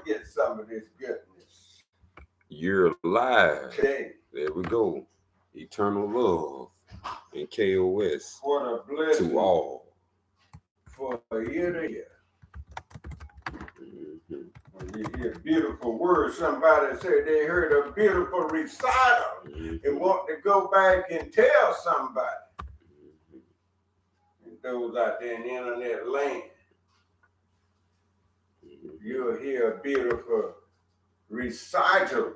get some of this goodness. You're alive. Okay. There we go. Eternal love and KOS What a blessing to all. for a year to year. Mm-hmm. When you hear beautiful words, somebody said they heard a beautiful recital and want to go back and tell somebody. And those out there in the internet land, you'll hear a beautiful recital.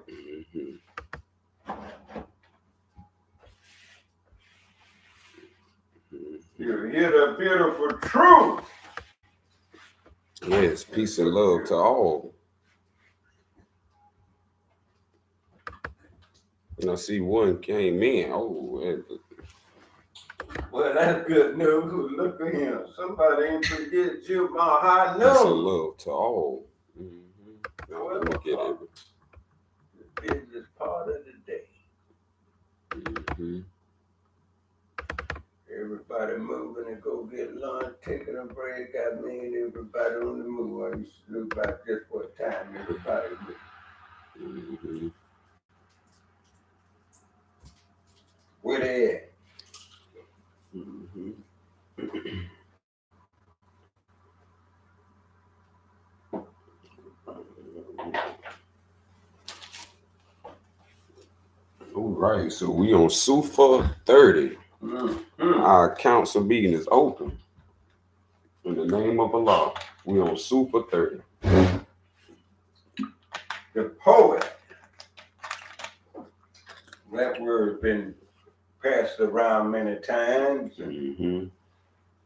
You'll hear the beautiful truth. Yes, peace and love to all. And I see one came in. Oh, well, that's good news. Look at him. Somebody ain't forget you about high peace and noon. love to all. Now let me get it. The busiest part of the day. Everybody moving and go get lunch, taking a break. I mean, everybody on the move. I used to do about just for a time. Everybody moving. Where they at? All right, so we on Sufa 30. Our council meeting is open. In the name of Allah, we on Sufa 30. The poet. That word's been passed around many times.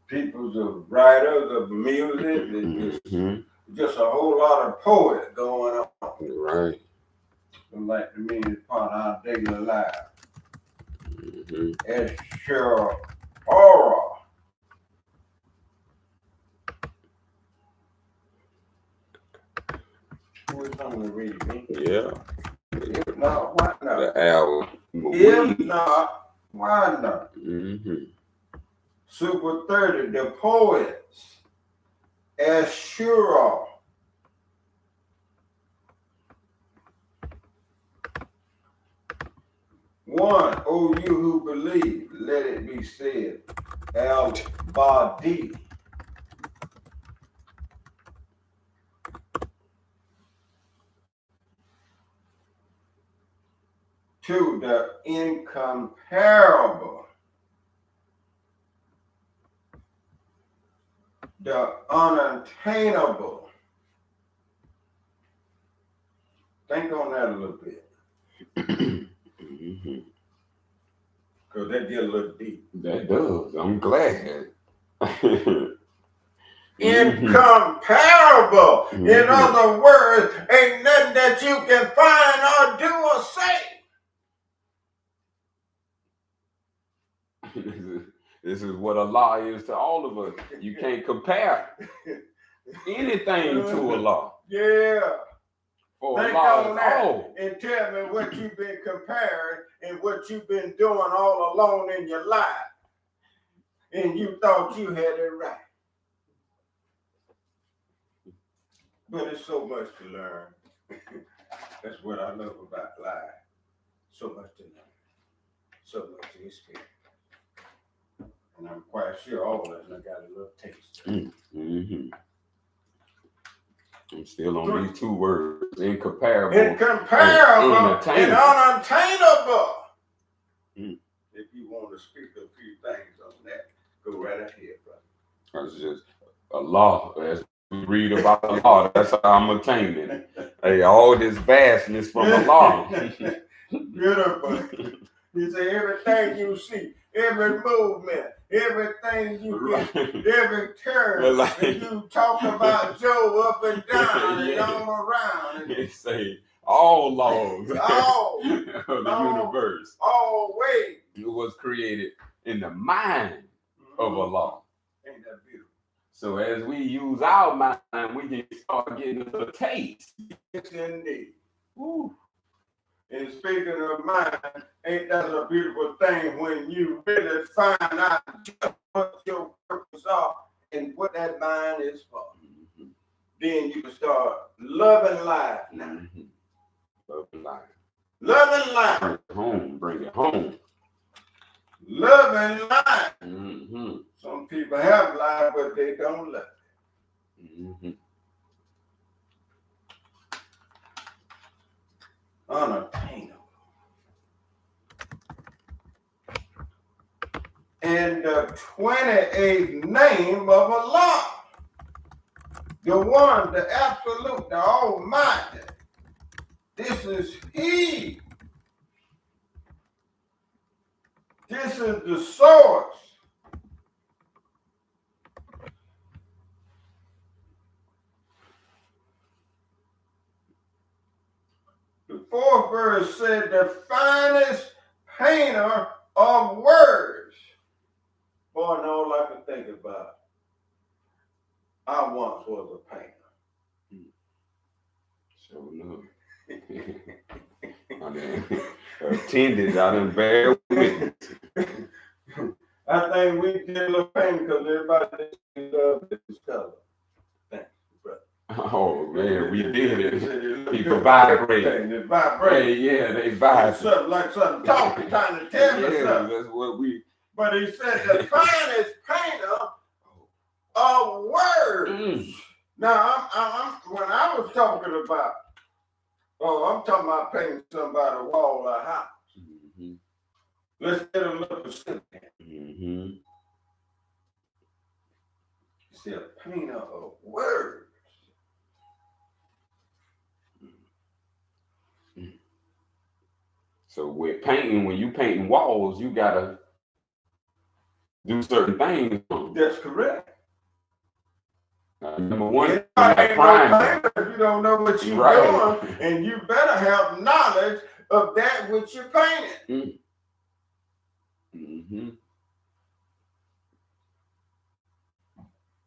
People's of writers of music. Just a whole lot of poets going on. Right. Like to me, it's part of our daily life. It's sure horror. Who is on the read me? Yeah. If not, why not? The album. If not, why not? Super 30, the poets, as sure. One, O you who believe, let it be said, Al-Badi. Two, the incomparable, the unattainable. Think on that a little bit. Because that get a little deep. That does. I'm glad. Incomparable. In other words, ain't nothing that you can find or do or say. This is what Allah is to all of us. You can't compare anything to Allah. Yeah. For Think Allah on that all. and tell me what you've been comparing and what you've been doing all alone in your life. And you thought you had it right. But it's so much to learn. That's what I love about life. So much to learn. So much to experience. And I'm quite sure all of us got a little taste. I'm still on these two words. Incomparable. Incomparable and unattainable. If you want to speak a few things on that, go right ahead, brother. That's just Allah. As we read about Allah, that's how I'm attaining it. Hey, all this vastness from Allah. Beautiful. You say everything you see, every movement, everything you get, every turn, and you talk about Joe up and down and all around. And say all laws of the universe. Always. It was created in the mind of Allah. Ain't that beautiful? So as we use our mind, we can start getting a little taste. Yes, indeed. Woo. And speaking of mind, ain't that a beautiful thing when you really find out just what your purpose are and what that mind is for? then you can start loving life now. Mm-hmm. Loving life. Loving life. Bring it home. Bring it home. Loving life. Mm-hmm. Some people have life, but they don't love it. Mm-hmm. Unattainable. And the 28th name of Allah, the one, the absolute, the almighty. This is He. This is the source. The 4th verse said, the finest painter of words. Boy, and all I can think about, I once was a painter. So no. I done attended, I done bear witness. I think we did a little painting because everybody loves this color. Thanks, brother. Oh man, we did it. People vibrate. They vibrate. Yeah, they vibrate. Something like something talking, trying to tell me something. That's what we. But he said the finest painter of words. Mm. Now, I'm when I was talking about, I'm talking about painting somebody's wall or house. Mm-hmm. Let's get a little specific. Mm-hmm. See, a painter of words. So with painting, when you painting walls, you gotta do certain things. That's correct. Number one, Ain't no painter if you don't know what you're doing, and you better have knowledge of that which you're painting. Mm-hmm.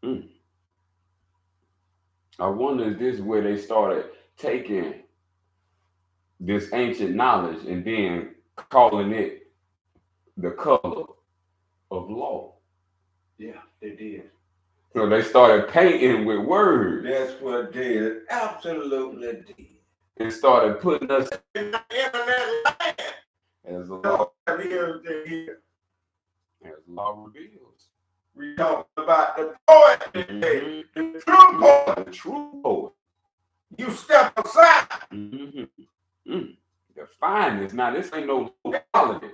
Mm. I wonder if this is where they started taking this ancient knowledge and then calling it the color of law. Yeah, they did. So they started painting with words. That's what they absolutely did. And started putting us in the internet land. As the law reveals. We talk about the poet today, the true poet. The true poet. You step aside. Mm-hmm. Mm. The finest. Now this ain't no quality.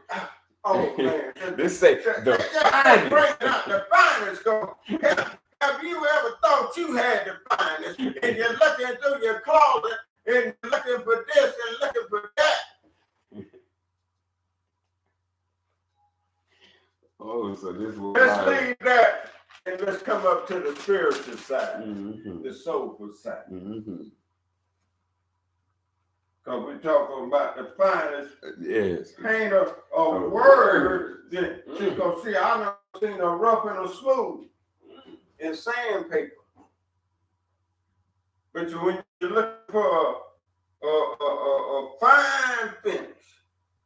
Oh man. This say the finest. The finest go. Have you ever thought you had the finest and you're looking through your closet and looking for this and looking for that? Oh, so this was. Let's leave that and let's come up to the spiritual side, Mm-hmm. the soulful side. Mm-hmm. Because we're talking about the finest painter of words. Because see, I never seen a rough and a smooth in sandpaper. But when you look for a fine finish,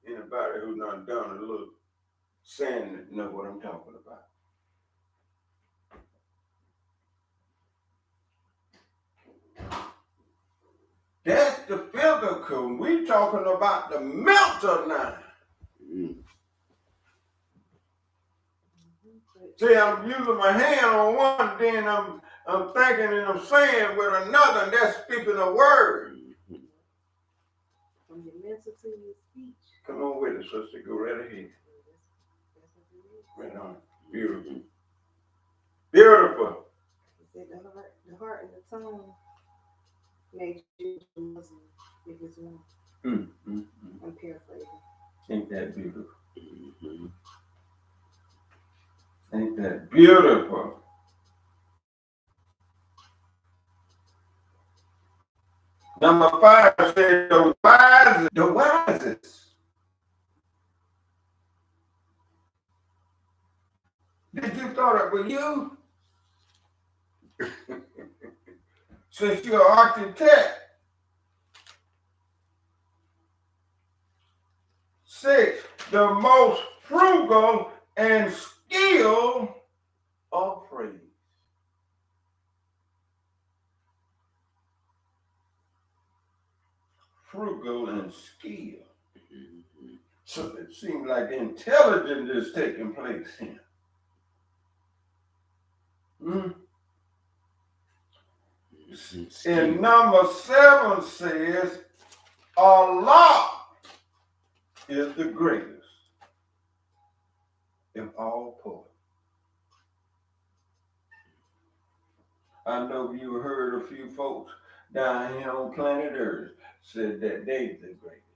anybody who's not done a little sand know what I'm talking about. That's the physical. We talking about the mental now. Mm. See, I'm using my hand on one, then I'm thinking and I'm saying with another, and that's speaking a word. From your mental to your speech. Come on with it, sister. Go right ahead. Right on. Beautiful. Beautiful. The heart and the tongue makes you the Muslim if it's one. I'm paraphrasing. Ain't that beautiful? Ain't that beautiful? Number 5 said the wisest. Did you thought it was you? Since you're an architect. 6, the most frugal and skilled of praise. frugal, and skilled. So it seems like intelligence is taking place here. And number 7 says, Allah is the greatest of all poets. I know you heard a few folks down here on planet Earth said that they're the greatest.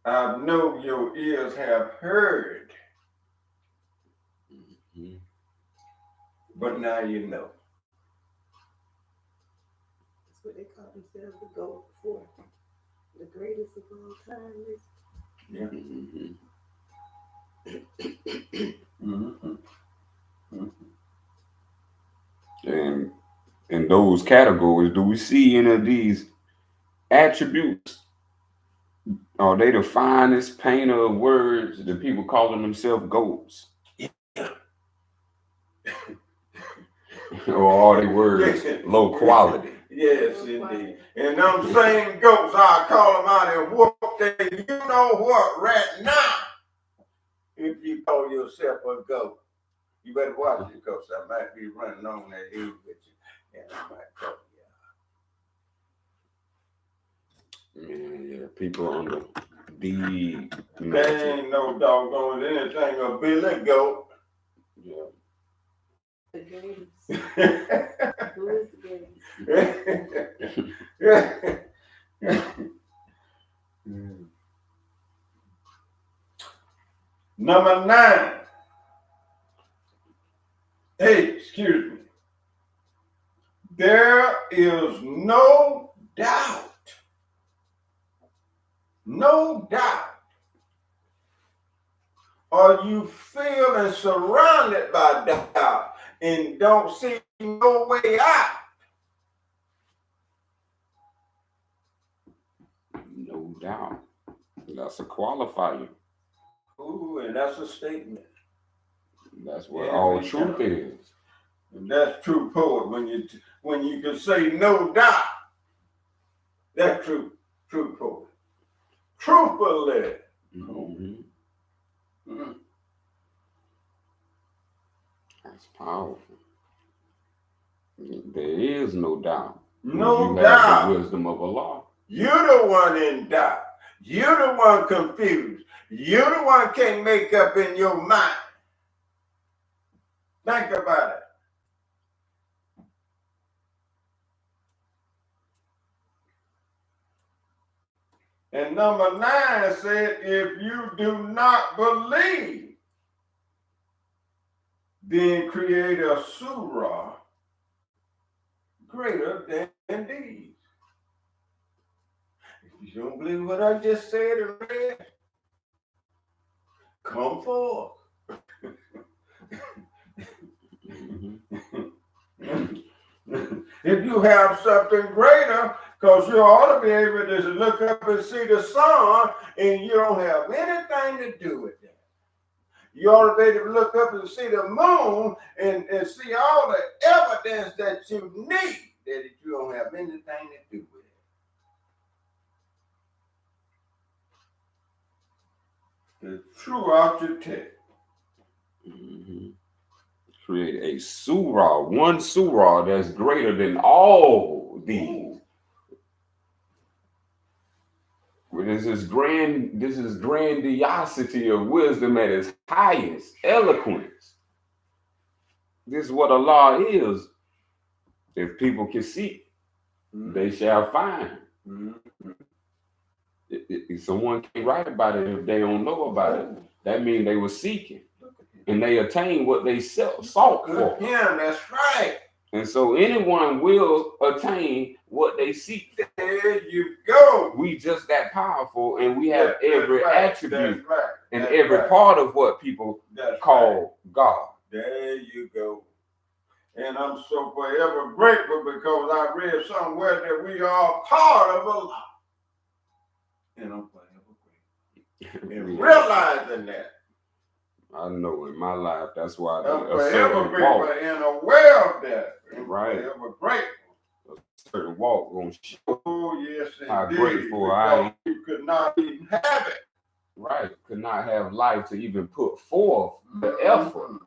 I know your ears have heard, but now you know. That's what they call themselves, the GOAT before. The greatest of all time is. Yeah. And in those categories, do we see any of these attributes? Are they the finest painter of words, the people calling themselves goats? Yeah. Or are they words low quality? Yes, indeed. And them same goats, I call them out and whoop they, you know what, right now, if you call yourself a goat, you better watch it because I might be running on that hill with you. And I might call Yeah, people on the D. there ain't no doggone anything a Billy Goat. Yeah. The greatest. Who is the greatest? Number 9. Hey, excuse me. There is no doubt. No doubt. Are you feeling surrounded by doubt and don't see no way out? No doubt. That's a qualifier. Ooh, and that's a statement. That's what all truth is. And that's true poet when you can say no doubt. That's true poet. Truthfully. That's powerful. There is no doubt. No you doubt. Have the wisdom of Allah. You're the one in doubt. You're the one confused. You're the one can't make up in your mind. Think about it. And number 9 said, if you do not believe, then create a surah greater than these. If you don't believe what I just said and read, come forth. If you have something greater, because you ought to be able to look up and see the sun, and you don't have anything to do with that. You ought to be able to look up and see the moon and see all the evidence that you need, that you don't have anything to do with it. The true architect. Create a surah, one surah that's greater than all these. This is grandiosity of wisdom at its highest, eloquence. This is what Allah is. If people can seek, they shall find. If someone can't write about it if they don't know about it, that means they were seeking. And they attain what they sought for. Yeah, that's right. And so anyone will attain what they seek. There you go. We just that powerful, and we have every attribute and that's every part of what people call God. There you go. And I'm so forever grateful because I read somewhere that we are part of Allah. And I'm forever grateful. And realizing that. I know in my life, that's why I'm forever grateful and aware of that. And right. forever grateful. certain walk gonna show. Oh, yes, how indeed. grateful Because I am. you could not even have it. Right. Could not have life to even put forth the effort.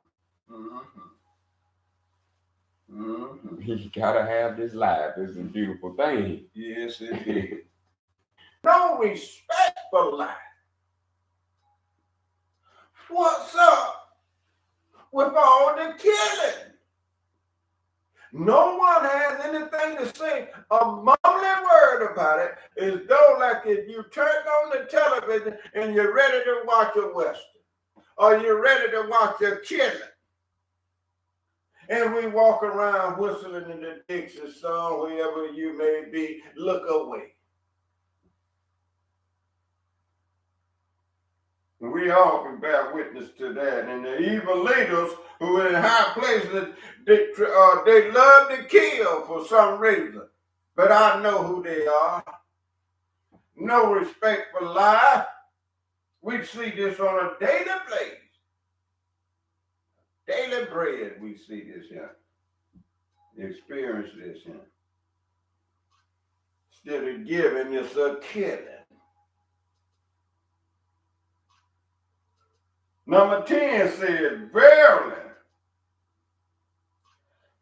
You gotta have this life. It's a beautiful thing. Yes, indeed. No respect for life. What's up with all the killing? No one has anything to say. A mumbling word about it is though like if you turned on the television and you're ready to watch a Western, or you're ready to watch a killing. And we walk around whistling in the Dixie song, wherever you may be, look away. We all can bear witness to that. And the evil leaders who are in high places, they love to kill for some reason. But I know who they are. No respect for life. We see this on a daily basis. Daily bread, we see this here. Experience this here. Instead of giving, it's a killing. Number 10 says, verily,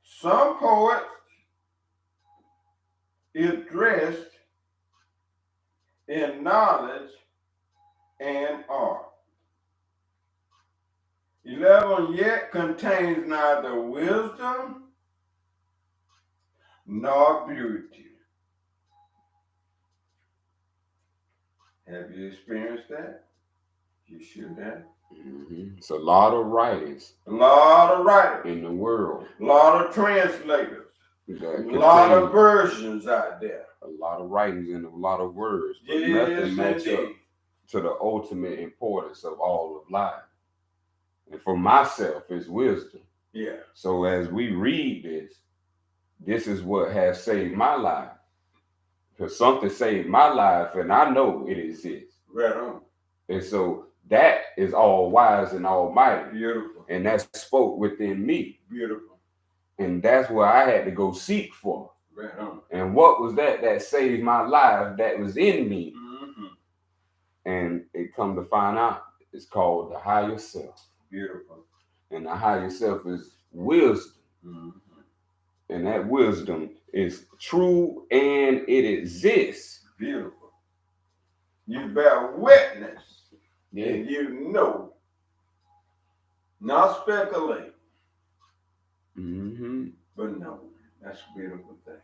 some poets is dressed in knowledge and art. 11, yet contains neither wisdom nor beauty. Have you experienced that? You should have. It's a lot of writings. A lot of writers in the world. A lot of translators. A lot of versions out there. A lot of writings and a lot of words. But yes, nothing matches up to the ultimate importance of all of life. And for myself, it's wisdom. Yeah. So as we read this is what has saved my life. Because something saved my life, and I know it exists. Right on. And so that is all wise and almighty. Beautiful. And that spoke within me. Beautiful. And that's what I had to go seek for. Right on. And what was that saved my life that was in me? And it come to find out, it's called the higher self. Beautiful. And the higher self is wisdom. And that wisdom is true and it exists. Beautiful. You bear witness. Yeah. And you know. Not speculate. But no. That's a beautiful thing.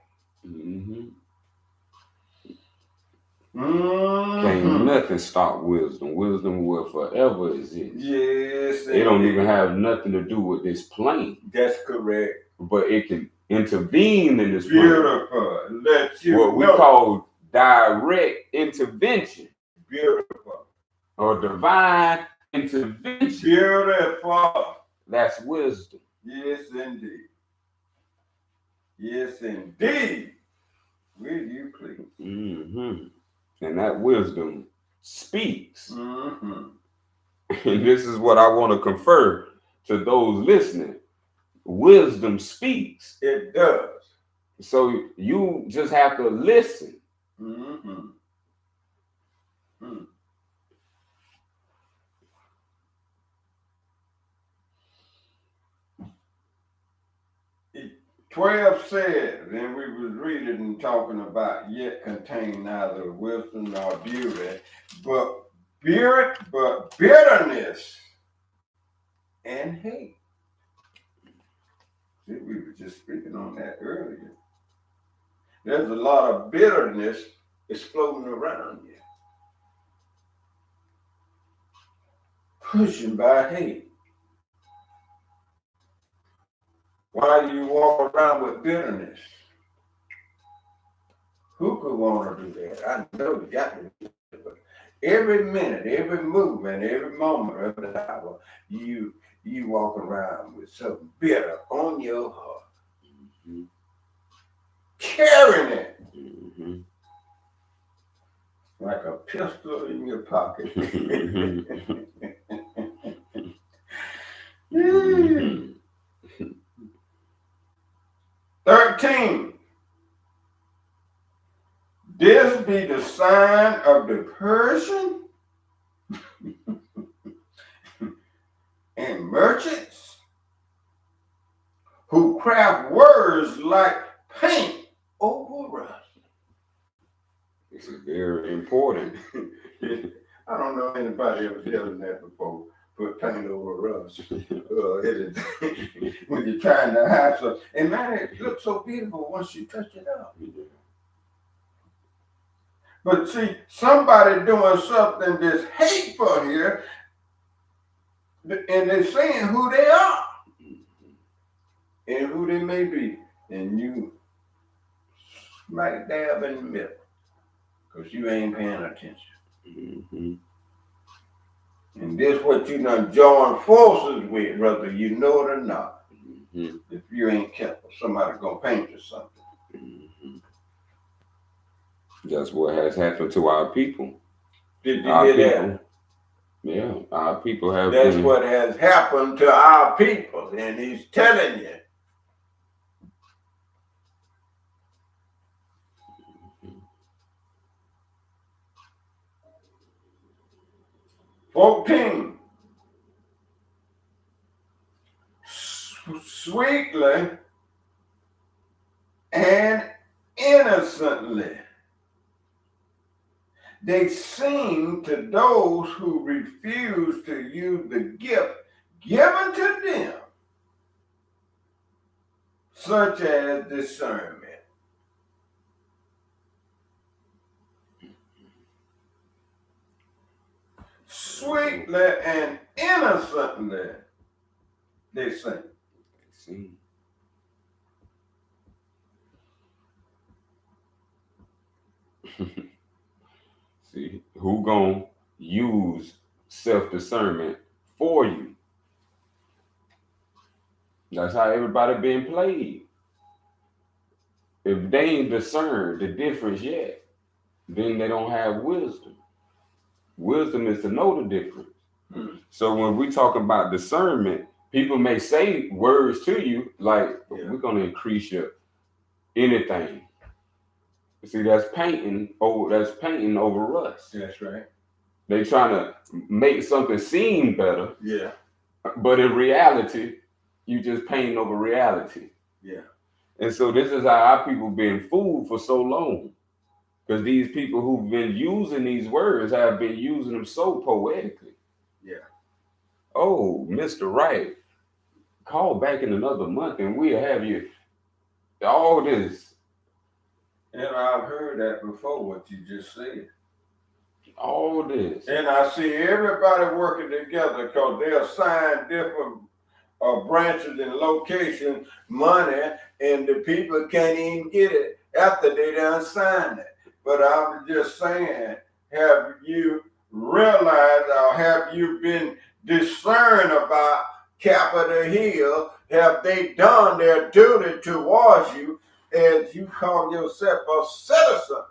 Can't nothing stop wisdom. Wisdom will forever exist. Yes. It don't even have nothing to do with this plane. That's correct. But it can intervene in this beautiful. plane. Let you what we call direct intervention. Beautiful. Or divine intervention. Beautiful. That's wisdom. Yes, indeed. Yes, indeed. Will you please? And that wisdom speaks. And this is what I want to confer to those listening. Wisdom speaks. It does. So you just have to listen. Mm-hmm. 12 said, and we was reading and talking about, yet contain neither wisdom nor beauty, but bitterness and hate. See, we were just speaking on that earlier. There's a lot of bitterness exploding around you. Pushing by hate. Why do you walk around with bitterness? Who could want to do that? I know you got to do it, but every minute, every movement, every moment of the hour, you walk around with something bitter on your heart. Carrying it. Like a pistol in your pocket. 13. be the sign of the person and merchants who craft words like paint over rust. This is very important. I don't know anybody ever telling that before. Put paint over rust. When you're trying to hide something. And man, it looks so beautiful once you touch it up. But see, somebody doing something that's hateful here, and they're saying who they are and who they may be. And you smack dab in the middle because you ain't paying attention. Mm-hmm. And this what you done join forces with, whether you know it or not. Mm-hmm. If you ain't careful, somebody gonna paint you something. Mm-hmm. That's what has happened to our people. Did you Our hear people, that? yeah, our people have That's been. what has happened to our people, and he's telling you. 14. Sweetly and innocently they sing to those who refuse to use the gift given to them, such as discernment. Sweetly and innocently they sing. See, who gonna use self-discernment for you? That's how everybody being played. If they ain't discerned the difference yet, then they don't have wisdom. Wisdom is to know the difference. So when we talk about discernment, people may say words to you like, we're gonna increase your anything. See, that's painting over rust. That's right. They trying to make something seem better. Yeah. But in reality, you just painting over reality. Yeah. And so this is how our people been fooled for so long. Because these people who've been using these words have been using them so poetically. Yeah. Oh, Mr. Right, call back in another month and we'll have you all this. And I've heard that before, what you just said. All this. And I see everybody working together because they assign different branches and locations, money, and the people can't even get it after they done signed it. But I'm just saying, have you realized or have you been discerned about Capitol Hill? Have they done their duty towards you as you call yourself a citizen?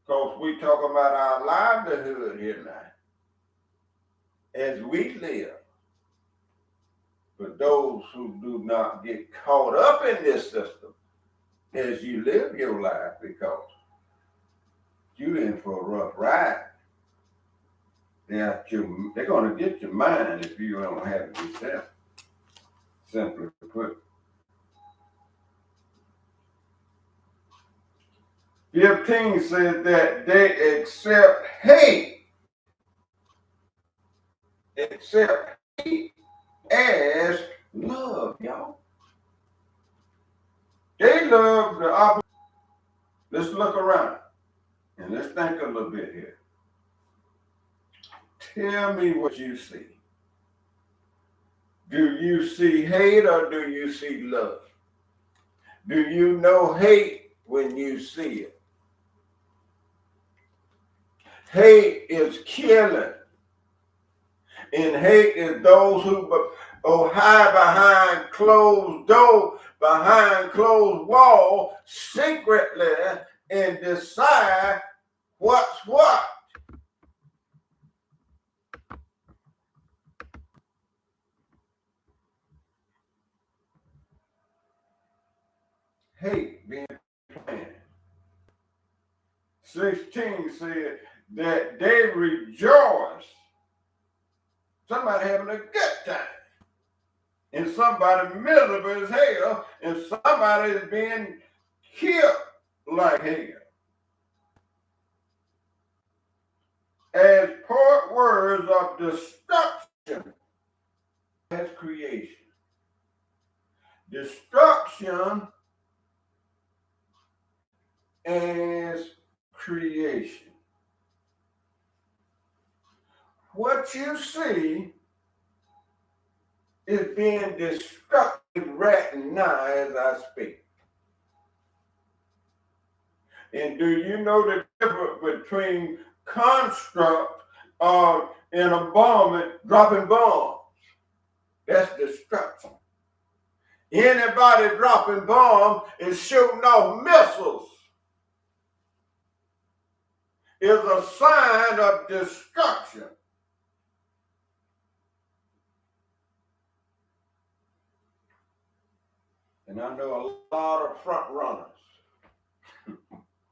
Because we talking about our livelihood here now. As we live. But those who do not get caught up in this system as you live your life, because you're in for a rough ride. They're going to get your mind if you don't have it yourself. Simply put. 15 says that they accept hate as love, y'all. They love the opposite. Let's look around and let's think a little bit here. Tell me what you see. Do you see hate or do you see love? Do you know hate when you see it? Hate is killing. And hate is those who hide behind closed door, behind closed wall, secretly, and decide what's what. Hate being planned. 16 said that they rejoice. Somebody having a good time. And somebody miserable as hell. And somebody is being killed like hell. As poor words of destruction as creation. Destruction as creation. What you see is being destructive right now as I speak. And do you know the difference between construct and a bomb, dropping bombs? That's destruction. Anybody dropping bombs and shooting off missiles is a sign of destruction. And I know a lot of front runners.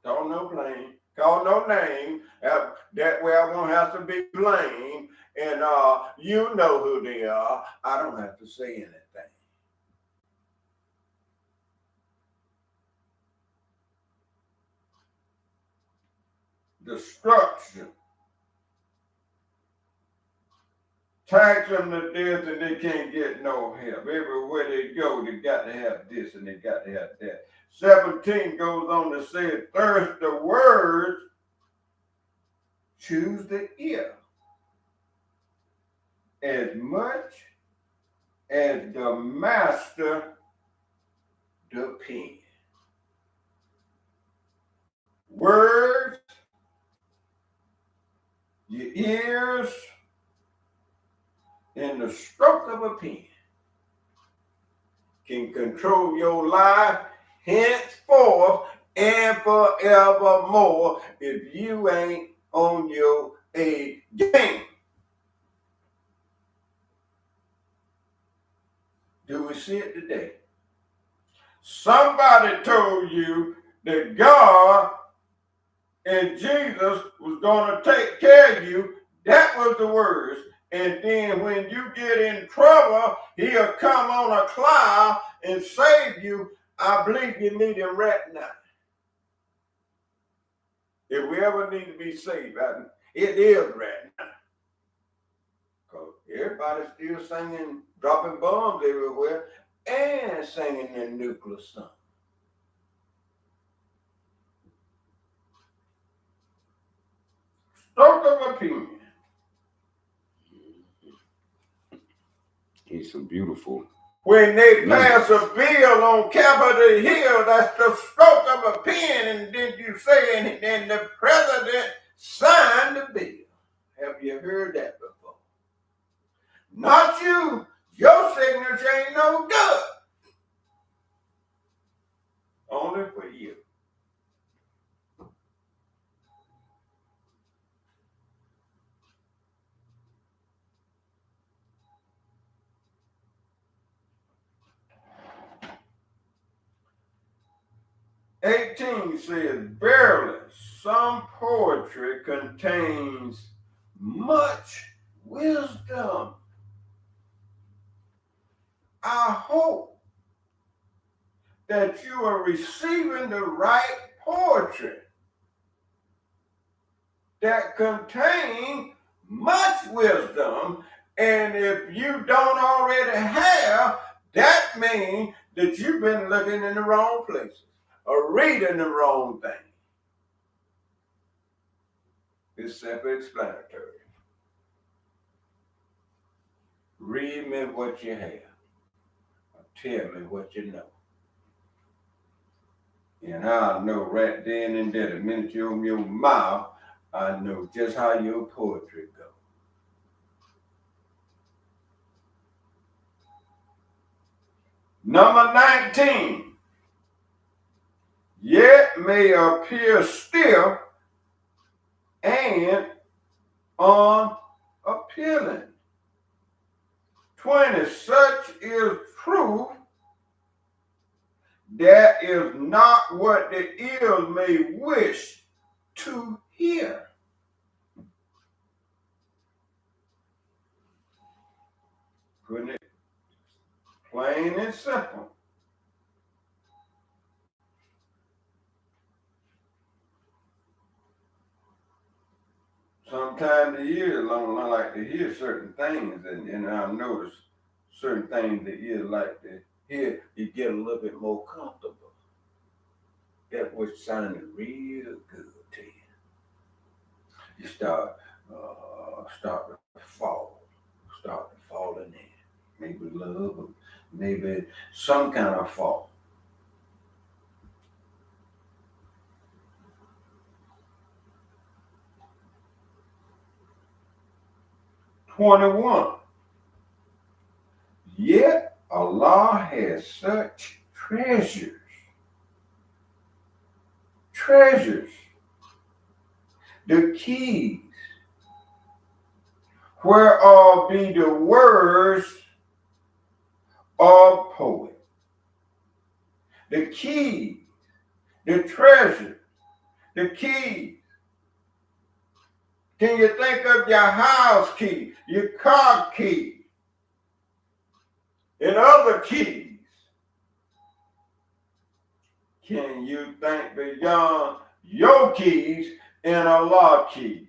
Call no blame, call no name. That way I won't have to be blamed. And you know who they are. I don't have to say anything. Destruction. Tax them to death and they can't get no help. Everywhere they go, they got to have this and they got to have that. 17 goes on to say, thirst the words, choose the ear. As much as the master the pen. Words, your ears, and the stroke of a pen can control your life henceforth and forevermore if you ain't on your A game. Do we see it today? Somebody told you that God and Jesus was going to take care of you. That was the words. And then when you get in trouble, he'll come on a cloud and save you. I believe you need him right now. If we ever need to be saved, it is right now. Because everybody's still singing, dropping bombs everywhere, and singing their nuclear song. Stroke of opinion. He's so beautiful. When they pass a bill on Capitol Hill, that's the stroke of a pen, and then you say, and the president signed the bill. Have you heard that before? Not you. Your signature ain't no good. Only for you. "18 says, verily, some poetry contains much wisdom. I hope that you are receiving the right poetry that contains much wisdom. And if you don't already have, that means that you've been looking in the wrong places or reading the wrong thing. It's self-explanatory. Read me what you have. Or tell me what you know. And I'll know right then and there, the minute you open your mouth, I know just how your poetry goes. Number 19. Yet may appear stiff and unappealing. 20. Such is truth that is not what the ears may wish to hear. Putting it plain and simple. Sometimes the ears don't like to hear certain things, and I've noticed certain things the ears like to hear, you get a little bit more comfortable. That was sounding real good to you. You start to fall in there. Maybe love, or maybe some kind of fall. 21. Yet Allah has such treasures, the keys, whereof be the words of poet. The keys, the treasure, the keys. Can you think of your house key, your car key, and other keys? Can you think beyond your keys and Allah keys?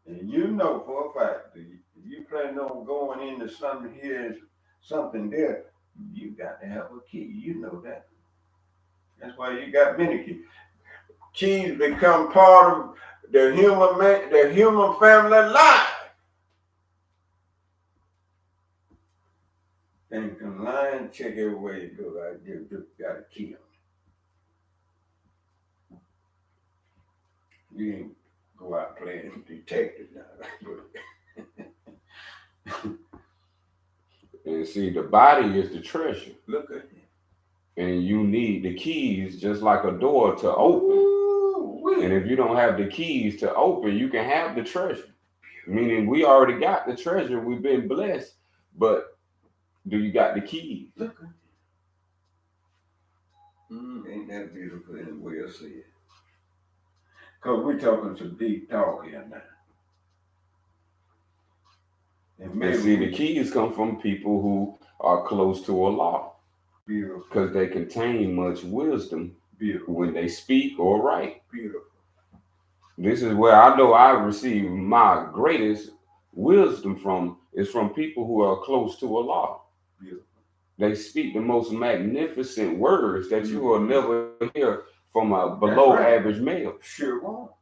And you know for a fact, if you plan on going into something here and something there, you got to have a key. You know that. That's why you got many keys. Keys become part of the human family life. And come line, check everywhere you go. You got a key on it. You ain't go out playing detective now. And see, the body is the treasure. Look at him. And you need the keys just like a door to open. Ooh, and if you don't have the keys to open, you can have the treasure. Meaning we already got the treasure. We've been blessed. But do you got the keys? Look at him. Ain't that beautiful in the way I see it? Because we're talking some deep talk here now. And see, the keys come from people who are close to Allah. Beautiful. Because they contain much wisdom. Beautiful. When they speak or write. Beautiful. This is where I know I receive my greatest wisdom from, is from people who are close to Allah. Beautiful. They speak the most magnificent words that you will never hear from a below average male. Sure won't.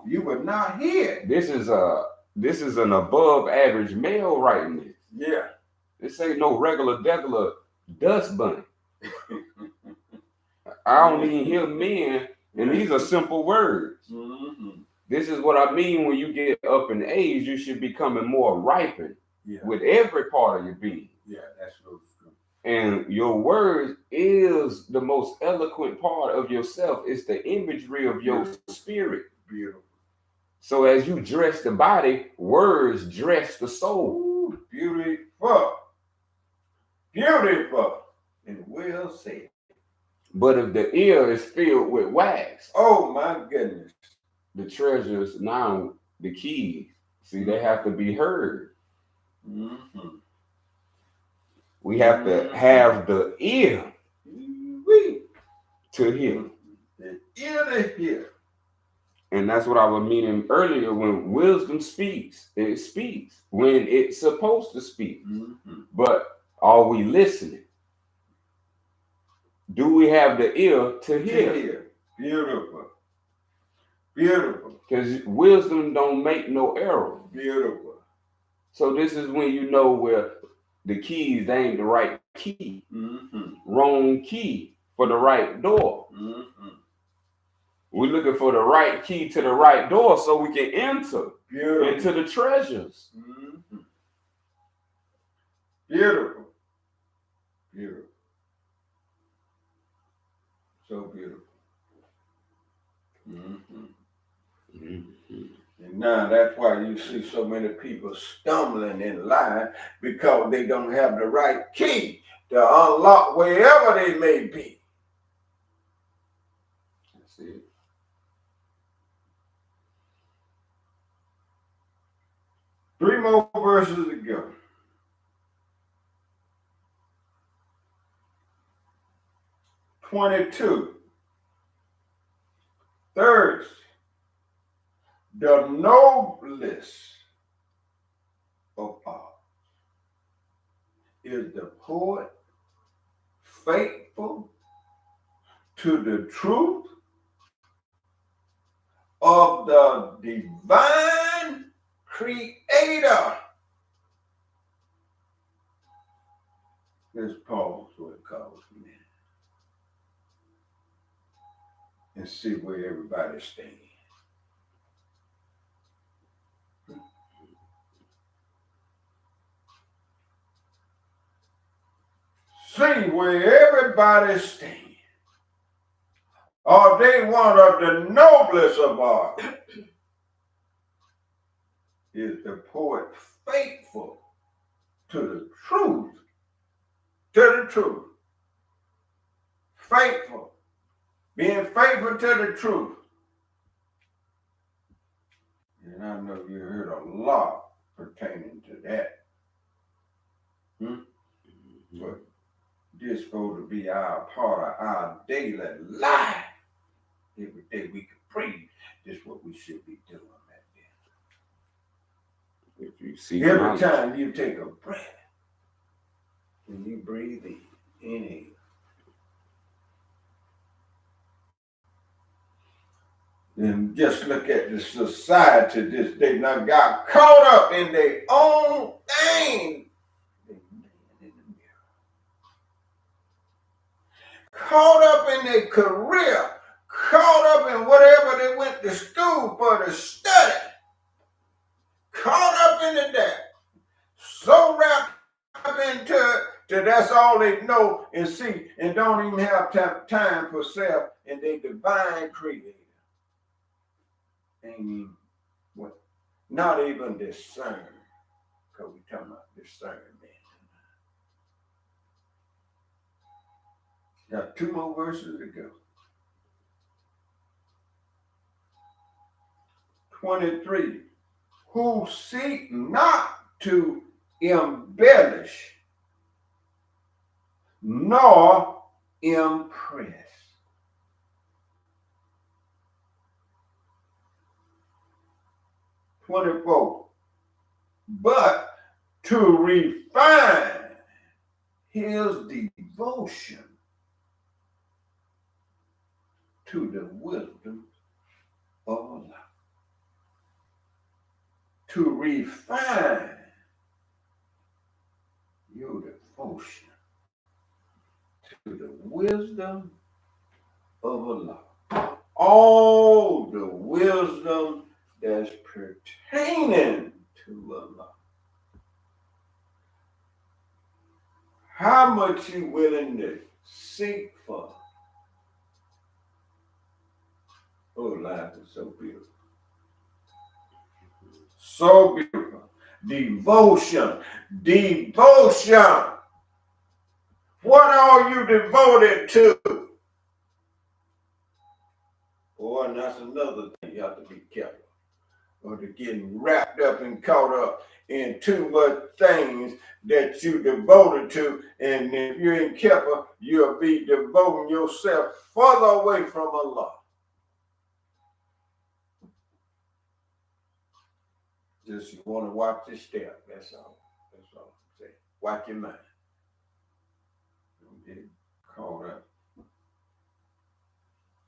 You would not hear. This is an above average male writing this. Yeah. This ain't no regular dust bunny. I don't even hear men, and these are simple words. Mm-hmm. This is what I mean when you get up in age, you should be becoming more ripened with every part of your being. Yeah, that's so true. And your words is the most eloquent part of yourself. It's the imagery of your spirit. Beautiful. So as you dress the body, words dress the soul. Ooh, beautiful. Beautiful. And well said. But if the ear is filled with wax, oh my goodness, the treasures, now the keys, see, they have to be heard. Mm-hmm. We have to have the ear to hear. The ear to hear. And that's what I was meaning earlier. When wisdom speaks, it speaks when it's supposed to speak. Mm-hmm. But are we listening? Do we have the ear to hear? Beautiful. Beautiful. Because wisdom don't make no error. Beautiful. So this is when you know where the keys, they ain't the right key. Mm-hmm. Wrong key for the right door. Mm-hmm. We're looking for the right key to the right door so we can enter into the treasures. Mm-hmm. Beautiful. Beautiful. So beautiful. Mm-hmm. Mm-hmm. And now that's why you see so many people stumbling in life, because they don't have the right key to unlock wherever they may be. That's it. Three more verses to go. 22. Third, the noblest of all is the poet faithful to the truth of the divine creator. Let's pause for it calls a minute and see where everybody stands. See where everybody stands. Are they one of the noblest of all? Is the poet faithful to the truth? To the truth. Faithful. Being faithful to the truth. And I know you heard a lot pertaining to that. But this supposed to be our part of our daily life. Every day we can breathe. This is what we should be doing right If you see there. Every knowledge, time you take a breath, when you breathe in, inhale. And just look at the society this day. Now got caught up in their own thing. Caught up in their career. Caught up in whatever they went to school for to study. Caught up into that. So wrapped up into it that that's all they know and see, and don't even have time for self and their divine creator. Ain't even what? Not even discern. Because we're talking about discernment. Got two more verses to go. 23. Who seek not to embellish nor impress. But to refine his devotion to the wisdom of Allah. To refine your devotion to the wisdom of Allah. All the wisdom that's pertaining to Allah. How much you willing to seek for? Oh, life is so beautiful. So beautiful. Devotion. Devotion. What are you devoted to? Oh, and that's another thing you have to be careful. Or to getting wrapped up and caught up in too much things that you devoted to. And if you ain't careful, you'll be devoting yourself further away from Allah. Just you want to watch your step. That's all. That's all I'm saying. Watch your mind. Don't get caught up.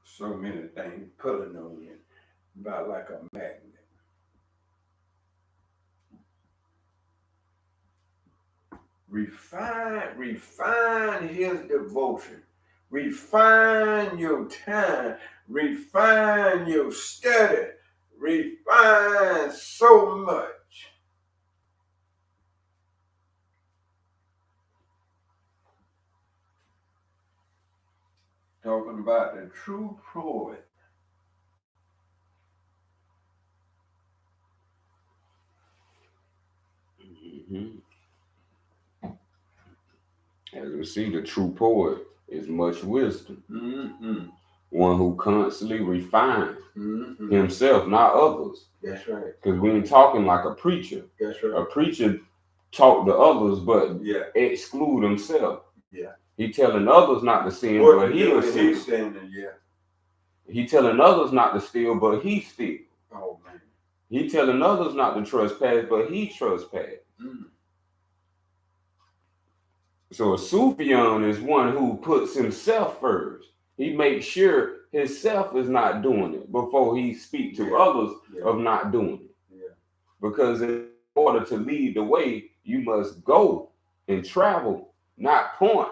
So many things pulling on you about like a magnet. Refine his devotion. Refine your time. Refine your study. Refine so much. Talking about the true poet. Mm-hmm. As we see, the true poet is much wisdom. Mm-hmm. One who constantly refines Mm-hmm. himself, not others. That's right. Because we ain't talking like a preacher. That's right. A preacher talk to others, but Yeah. exclude himself. Yeah. He telling others not to sin, What but he'll sin. he's saying, yeah. He telling others not to steal, but he steal. Oh man. He telling others not to trespass, but he trespass. Mm. So a Sufian is one who puts himself first. He makes sure himself is not doing it before he speaks to others of not doing it. Yeah. Because in order to lead the way, you must go and travel, not point.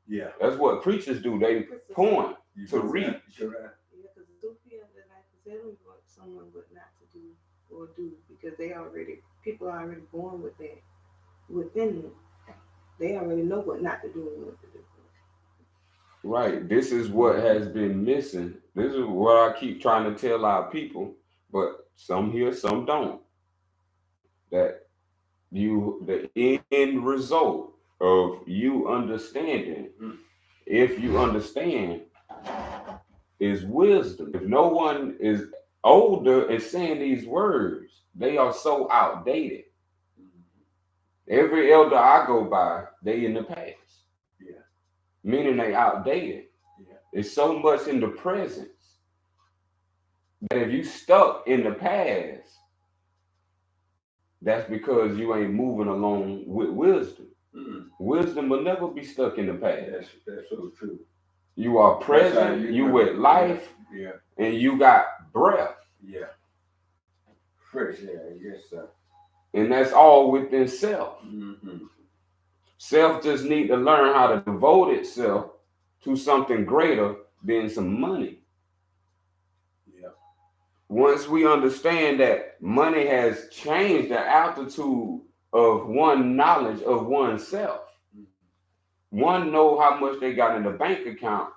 Yeah. That's what preachers do. They point to reach. You're right. Yeah, because the Sufians are like, they don't want someone what not to do or do, because people are already born with that within them. They already know what not to do and what to do. Right. This is what has been missing. This is what I keep trying to tell our people, but some hear, some don't. That the end result of you understanding, if you understand, is wisdom. If no one is older and saying these words, they are so outdated. Every elder I go by, they in the past. Yeah. Meaning they outdated. Yeah. It's so much in the presence that if you stuck in the past, that's because you ain't moving along with wisdom. Wisdom will never be stuck in the past. That's so true. You are present, you with life, and you got breath. Yeah. Fresh air, yes, sir. And that's all within self. Mm-hmm. Self just need to learn how to devote itself to something greater than some money. Yeah. Once we understand that money has changed the altitude of one knowledge of oneself, one know how much they got in the bank account,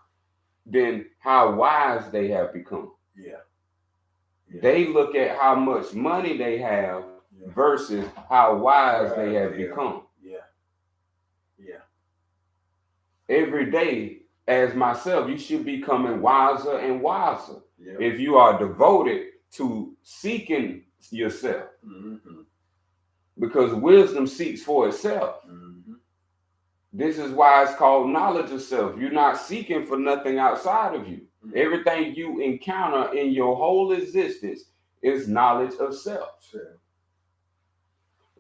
then how wise they have become. Yeah. They look at how much money they have versus how wise they have become. Yeah. Yeah. Every day, as myself, you should be becoming wiser and wiser if you are devoted to seeking yourself. Mm-hmm. Because wisdom seeks for itself. Mm-hmm. This is why it's called knowledge of self. You're not seeking for nothing outside of you. Mm-hmm. Everything you encounter in your whole existence is knowledge of self. Sure.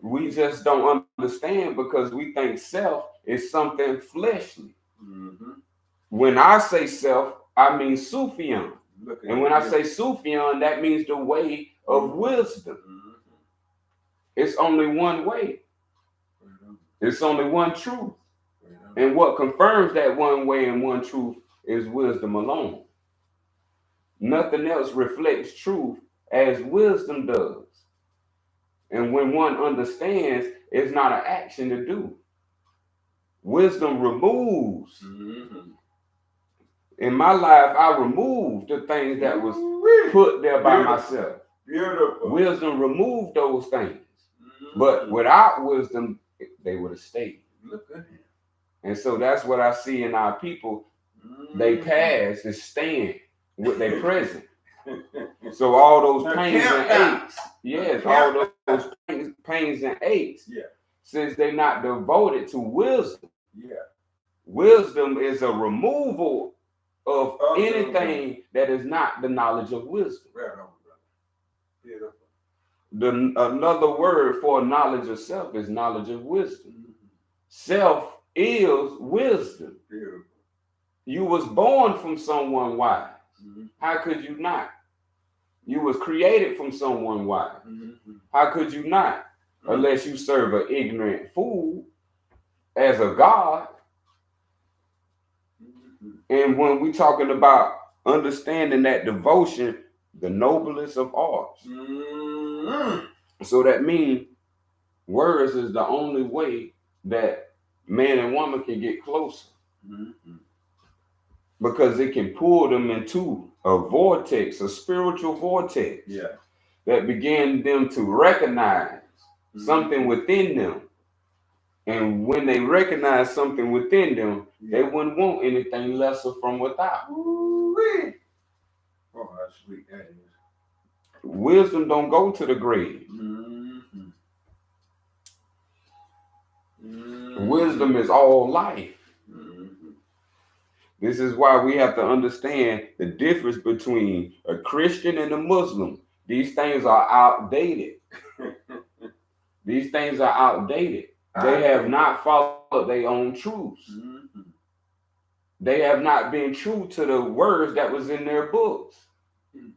We just don't understand because we think self is something fleshly. Mm-hmm. When I say self, I mean Sufian. And when I say Sufian, that means the way of wisdom. Mm-hmm. It's only one way. Mm-hmm. It's only one truth. Mm-hmm. And what confirms that one way and one truth is wisdom alone. Nothing else reflects truth as wisdom does. And when one understands, it's not an action to do. Wisdom removes. Mm-hmm. In my life, I removed the things that was put there by myself. Beautiful. Wisdom removed those things. Mm-hmm. But without wisdom, they would have stayed. Look at him. And so that's what I see in our people. Mm-hmm. They past is staying with their present. So all those pains and aches, yes, all those pains and aches, since they're not devoted to wisdom. Yeah. Wisdom is a removal of anything that is not the knowledge of wisdom. Beautiful. Another word for knowledge of self is knowledge of wisdom. Mm-hmm. Self is wisdom. Beautiful. You was born from someone wise. Mm-hmm. How could you not? You was created from someone wise. Mm-hmm. How could you not? Mm-hmm. Unless you serve an ignorant fool as a god. Mm-hmm. And when we talking about understanding that devotion, the noblest of arts. Mm-hmm. So that means words is the only way that man and woman can get closer. Mm-hmm. Because it can pull them into a vortex, a spiritual vortex, that began them to recognize something within them. And when they recognize something within them, they wouldn't want anything lesser from without. Ooh-wee. Oh, how sweet that is. Wisdom don't go to the grave. Mm-hmm. Mm-hmm. Wisdom is all life. Mm-hmm. This is why we have to understand the difference between a Christian and a Muslim. These things are outdated. These things are outdated. They have not followed their own truths. Mm-hmm. They have not been true to the words that was in their books.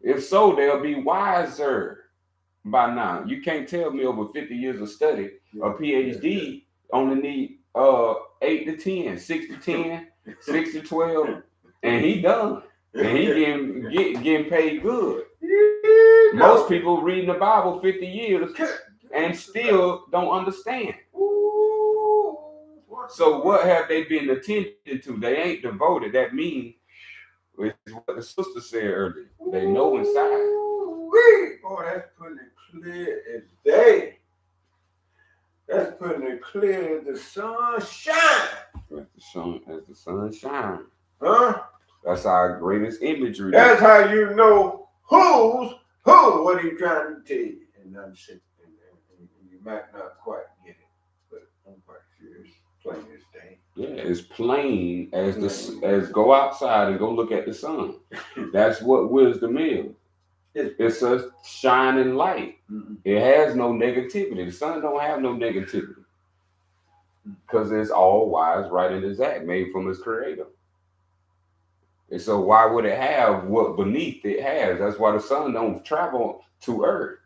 If so, they'll be wiser by now. You can't tell me over 50 years of study, a PhD only need 8 to 10, 6 to 10, 6 to 12, and he done. And he getting paid good. Most people reading the Bible 50 years and still don't understand. So what have they been attending to? They ain't devoted. That means, which is what the sister said earlier. They know inside. Oh, that's putting it clear as day. That's putting it clear as the sun shines. As the sun shines. Huh? That's our greatest imagery. That's how you know who's who. What he trying to tell you. And I'm saying, and you might not quite get it, but I'm quite sure it's plain as day. Yeah, it's plain as go outside and go look at the sun. That's what wisdom is. It's a shining light. Mm-hmm. It has no negativity. The sun don't have no negativity because it's all wise, right in his act, made from his creator. And so why would it have what beneath it has? That's why the sun don't travel to earth.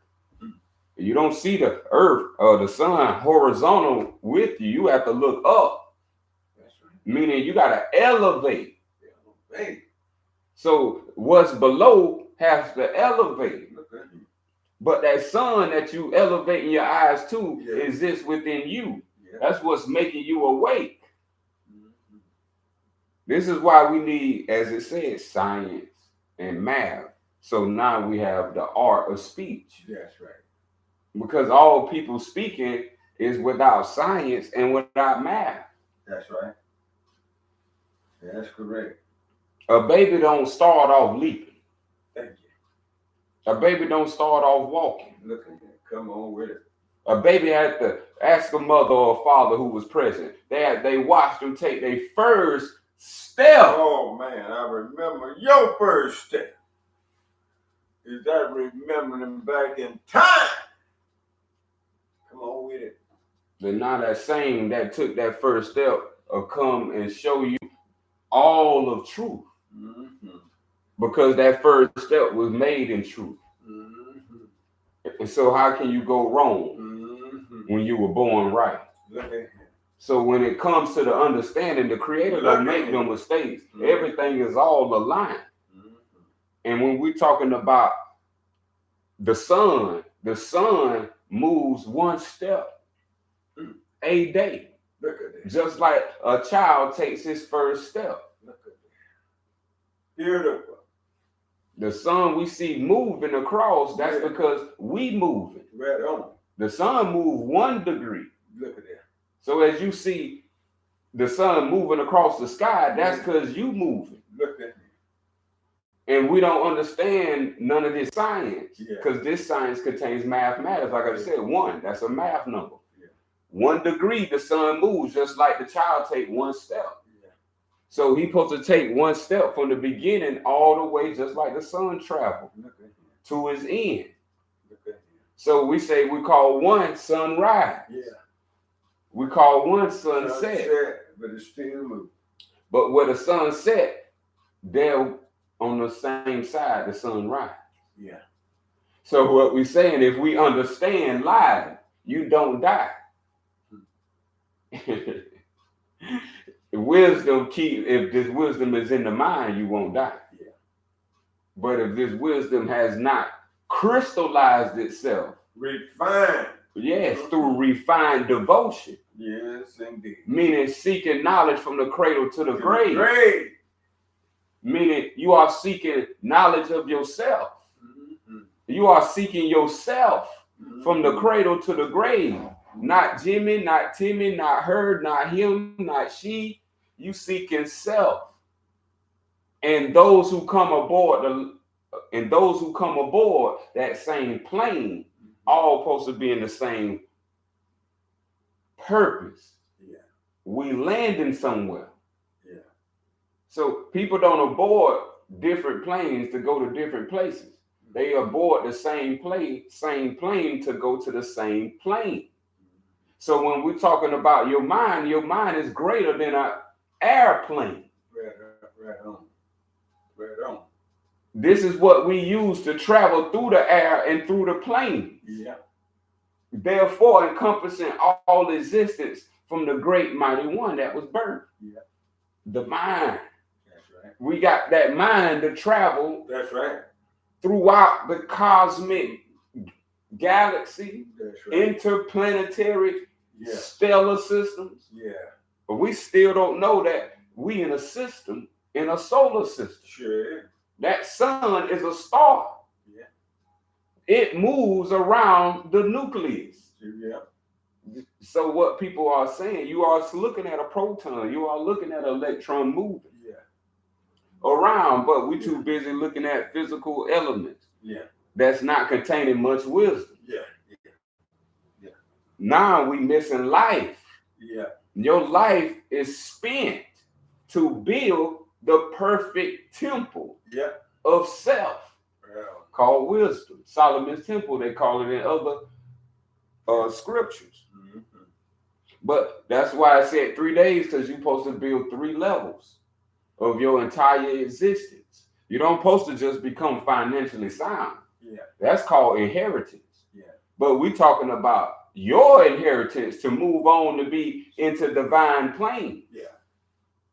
You don't see the earth or the sun horizontal with you. You have to look up. That's right. Meaning you got to elevate. So what's below has to elevate. But that sun that you elevating your eyes to exists within you. That's what's making you awake. This is why we need, as it says, science and math. So now we have the art of speech. That's right. Because all people speaking is without science and without math. That's right. That's correct. A baby don't start off leaping. Thank you. A baby don't start off walking. Look at that. Come on with it. A baby had to ask a mother or a father who was present. They watched them take their first step. Oh man, I remember your first step. Is that remembering back in time? Come on with it. But now that same that took that first step will come and show you all of truth. Mm-hmm. Because that first step was made in truth. Mm-hmm. And so how can you go wrong when you were born right? Look at him. So when it comes to the understanding, the creator don't make no mistakes. Mm-hmm. Everything is all aligned. Mm-hmm. And when we're talking about the sun moves one step a day. Look at that. Just like a child takes his first step. Look at that. Beautiful. The sun we see moving across, that's because we moving. Right on. The sun moved 1 degree. Look at that. So as you see the sun moving across the sky, that's because you moving. Look at me. And we don't understand none of this science because this science contains mathematics. Like I said, 1, that's a math number. 1 degree, the sun moves just like the child take 1 step. So he's supposed to take 1 step from the beginning all the way, just like the sun traveled to his end. So we say we call 1 sunrise. Yeah. We call 1 sunset. But it's still moving. But where the sun set, they're on the same side, the sunrise. Yeah. So what we're saying, if we understand life, you don't die. If this wisdom is in the mind, you won't die. Yeah. But if this wisdom has not crystallized itself, refined. Yes, through refined devotion. Yes, indeed. Meaning seeking knowledge from the cradle to the grave. Meaning you are seeking knowledge of yourself. Mm-hmm. You are seeking yourself from the cradle to the grave. Not Jimmy, not Timmy, not her, not him, not she. You seeking self. And those who come aboard that same plane, all supposed to be in the same purpose. Yeah. We landing somewhere. Yeah. So people don't aboard different planes to go to different places. They aboard the same plane to go to the same plane. So when we're talking about your mind is greater than an airplane. Right on. Right on. This is what we use to travel through the air and through the plane. Yeah. Therefore, encompassing all existence from the great mighty one that was birthed. Yeah. The mind. That's right. We got that mind to travel. That's right. Throughout the cosmic galaxy, That's right. interplanetary Yeah. stellar systems. Yeah. But we still don't know that we in a system, in a solar system. Sure. That sun is a star. Yeah. It moves around the nucleus. Yeah. So what people are saying, you are looking at a proton, you are looking at an electron moving around, but we're too busy looking at physical elements. Yeah. That's not containing much wisdom. Yeah. Now we missing life. Yeah. Your life is spent to build the perfect temple of self called wisdom. Solomon's temple, they call it in other scriptures. Mm-hmm. But that's why I said 3 days, because you're supposed to build 3 levels of your entire existence. You don't supposed to just become financially sound. Yeah. That's called inheritance. Yeah. But we're talking about your inheritance to move on to be into divine plane. Yeah.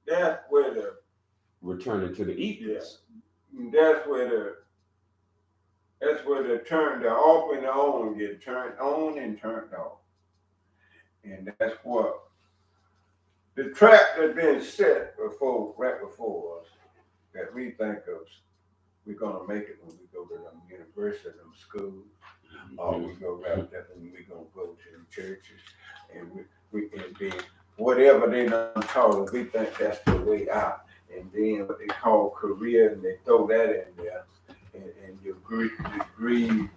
That's where the returning to the ethos. Yeah. That's where the off and the on get turned on and turned off. And that's what the trap that's been set right before us, that we think of, we're gonna make it when we go to them university, them schools, or we go right up and we're gonna go to the churches, and we and then whatever they done taught us, we think that's the way out. And then what they call career, and they throw that in there, and your degree,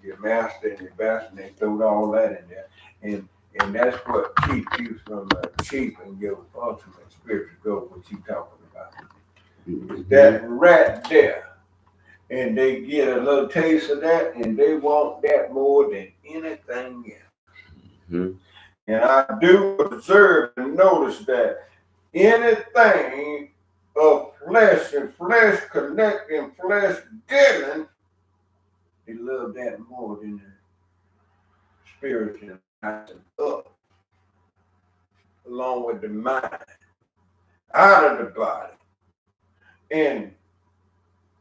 your master and your bachelor, and they throw all that in there, and that's what keeps you from achieving your ultimate spiritual goal, what you talking about. It's that right there. And they get a little taste of that, and they want that more than anything else. Mm-hmm. And I do observe and notice that anything of flesh and flesh connecting, flesh giving, they love that more than the spiritual up, along with the mind, out of the body. And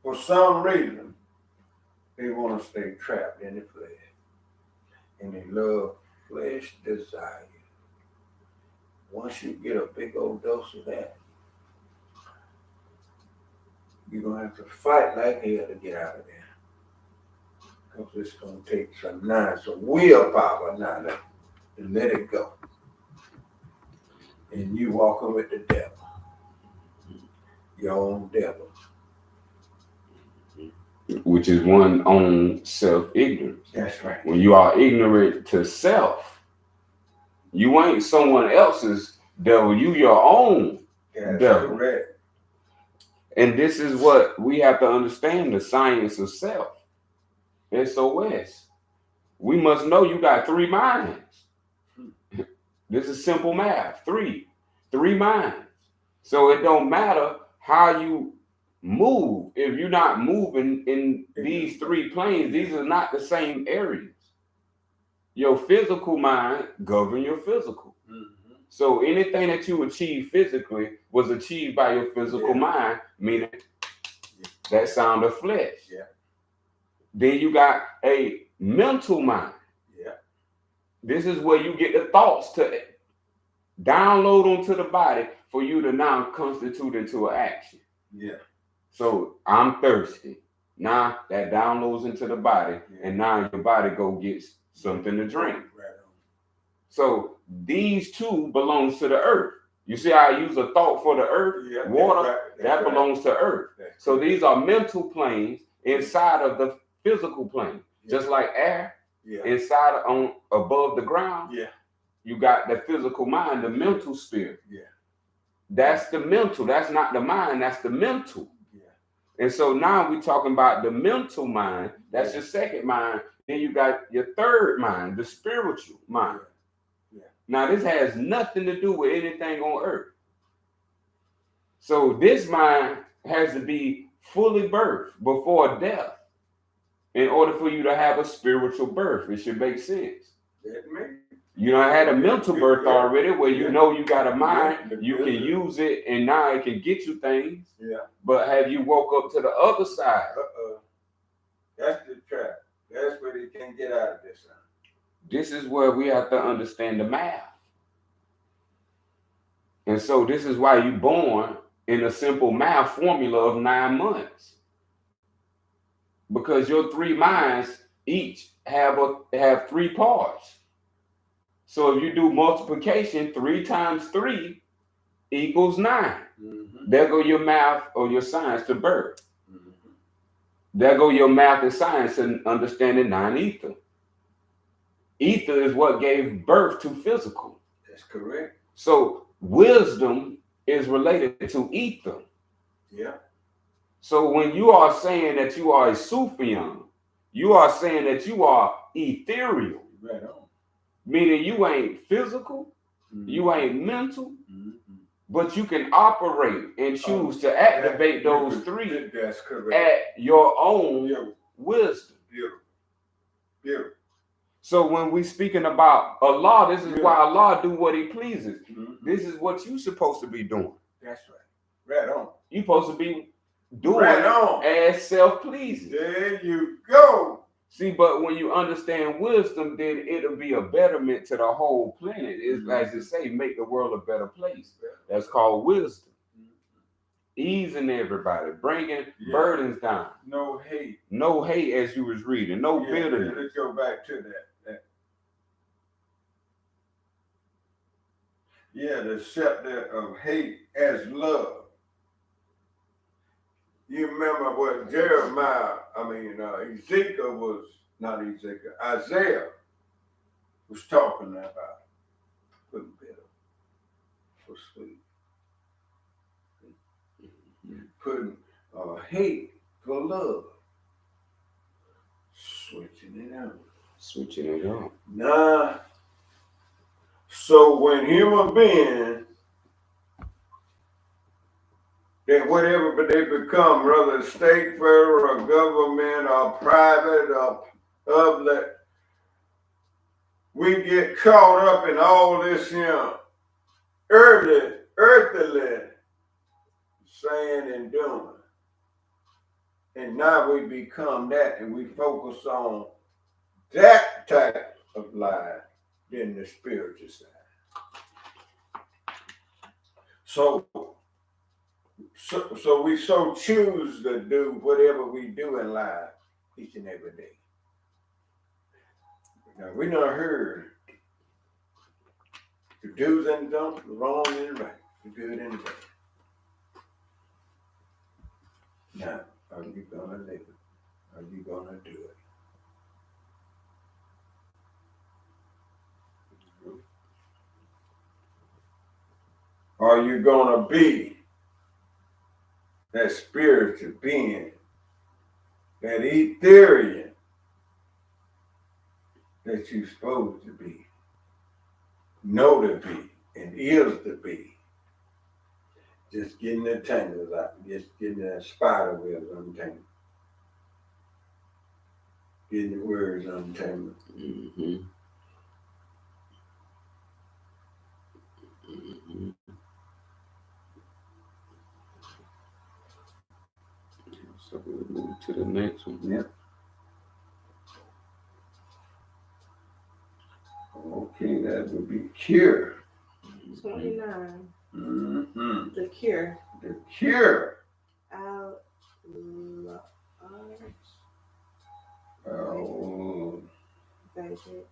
for some reason, they want to stay trapped in the flesh. And they love flesh desire. Once you get a big old dose of that, you're going to have to fight like hell to get out of there. Because it's going to take some willpower now to let it go. And you walking with the devil. Your own devil. Which is one own self-ignorance. That's right. When you are ignorant to self, you ain't someone else's devil, you your own devil. Correct. And this is what we have to understand, the science of self. SOS. We must know you got 3 minds. This is simple math. 3 minds. So it don't matter how you move. If you're not moving in these 3 planes, these are not the same areas. Your physical mind governs your physical. Mm-hmm. So anything that you achieve physically was achieved by your physical mind, meaning that sound of flesh. Yeah. Then you got a mental mind. Yeah. This is where you get the thoughts to download onto the body for you to now constitute into an action. Yeah. So I'm thirsty. Now that downloads into the body, and now your body gets something to drink. Right on. So these two belongs to the earth. You see how I use a thought for the earth? Yeah, Water, that's that right. belongs to earth. That's So correct. these are mental planes inside of the physical plane. Yeah. Just like air Yeah. inside on above the ground. Yeah. You got the physical mind, the mental spirit. Yeah. That's the mental. That's not the mind. That's the mental. Yeah. And so now we're talking about the mental mind. That's Yeah. your second mind. Then you got your third mind, the spiritual mind. Yeah. Now this has nothing to do with anything on earth. So this mind has to be fully birthed before death in order for you to have a spiritual birth. It should make sense. That makes You know, I had a mental birth already where you Yeah. know you got a mind, Yeah. you can use it, and now it can get you things. Yeah. But have you woke up to the other side? That's the trap. That's where they can't get out of this. This is where we have to understand the math. And so this is why you're born in a simple math formula of 9 months. Because your three minds each have 3 parts. So if you do multiplication, 3 times 3 equals 9. Mm-hmm. There go your math or your science to birth. Mm-hmm. There go your math and science and understanding 9 ether. Ether is what gave birth to physical. That's correct. So wisdom is related to ether. Yeah. So when you are saying that you are a Sufian, you are saying that you are ethereal. Right on. Meaning you ain't physical, Mm-hmm. you ain't mental, Mm-hmm. but you can operate and choose to activate those 3 That's correct. at your own wisdom. Beautiful. Beautiful. So when we speaking about Allah, this is why Allah do what he pleases. Mm-hmm. This is what you supposed to be doing. That's right. Right on. You supposed to be doing right on. as self-pleasing. There you go. See, but when you understand wisdom, then it'll be a betterment to the whole planet. It's as it say, make the world a better place. That's called wisdom. Easing everybody, bringing burdens down. No hate. No hate, as you was reading. No bitterness. Let's go back to that. The scepter of hate as love. You remember what Isaiah was talking about. Putting bitter for sweet. Putting hate for love. Switching it out. Switching it up. Nah. So when human beings, that whatever they become, whether state, federal, or government, or private, or public, we get caught up in all this, earthly saying and doing. And now we become that, and we focus on that type of life than the spiritual side. So we choose to do whatever we do in life each and every day. Now we not heard the do's and don'ts, the wrong and the right, the good and the bad. Now, are you gonna live it? Are you gonna do it? Are you gonna be that spiritual being, that ethereal that you're supposed to be, know to be, and is to be? Just getting the tangles out, just getting the spider webs untangled, getting the words untangled. Mm-hmm. Mm-hmm. So we'll move to the next one. Yep. Okay, that would be cure. 29. Mm-hmm. The cure. The cure. Thank you.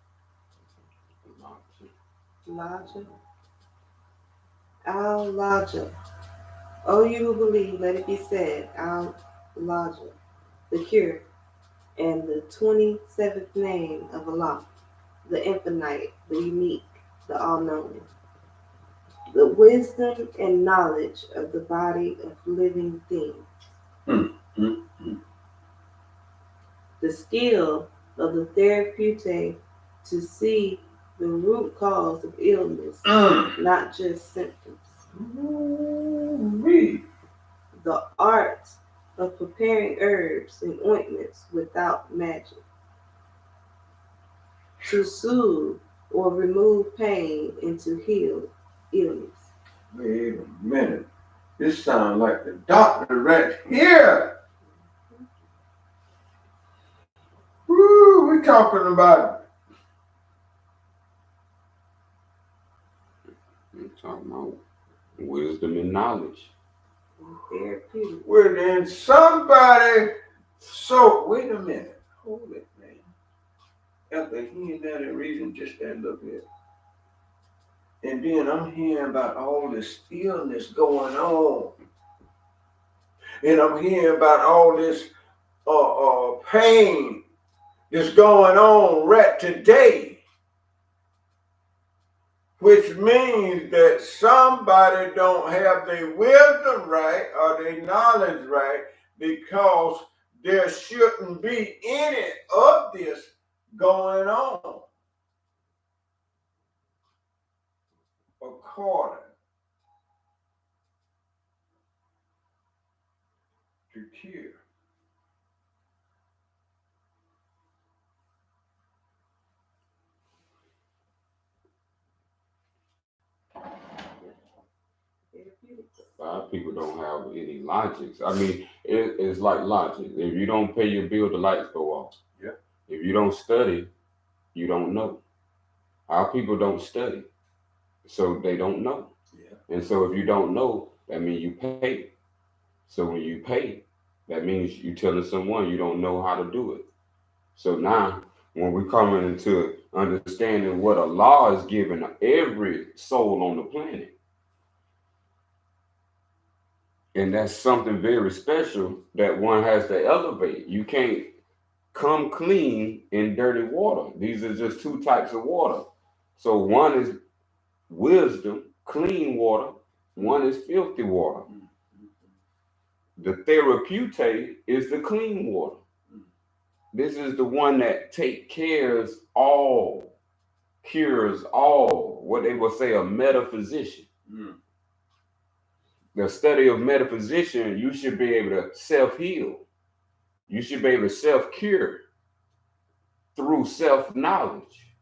Elijah. Elijah. Oh, you who believe, let it be said. Elijah. The cure. And the 27th name of Allah. The infinite, the unique, the all-knowing. The wisdom and knowledge of the body of living things. The skill of the therapeutic to see the root cause of illness, not just symptoms. The art of preparing herbs and ointments without magic. To soothe or remove pain and to heal illness. Wait a minute. This sounds like the doctor right here. Woo, we talking about. We're talking about wisdom and knowledge. Therapeutic. Well, then somebody. So, wait a minute. Hold it, man. After hearing that and reading just that little bit. And then I'm hearing about all this illness going on. And I'm hearing about all this pain that's going on right today. Which means that somebody don't have their wisdom right or their knowledge right, because there shouldn't be any of this going on. According to cure. A lot of people don't have any logics. I mean, it's like logic. If you don't pay your bill, the lights go off. Yeah. If you don't study, you don't know. Our people don't study, so they don't know. Yeah. And so if you don't know, that means you pay. So when you pay, that means you're telling someone you don't know how to do it. So now, when we're coming into understanding what a law is given every soul on the planet, and that's something very special that one has to elevate. You can't come clean in dirty water. These are just two types of water. So one is wisdom, clean water. One is filthy water. The therapeutic is the clean water. This is the one that takes cares all, cures all, what they will say a metaphysician. The study of metaphysician, you should be able to self-heal. You should be able to self-cure through self-knowledge.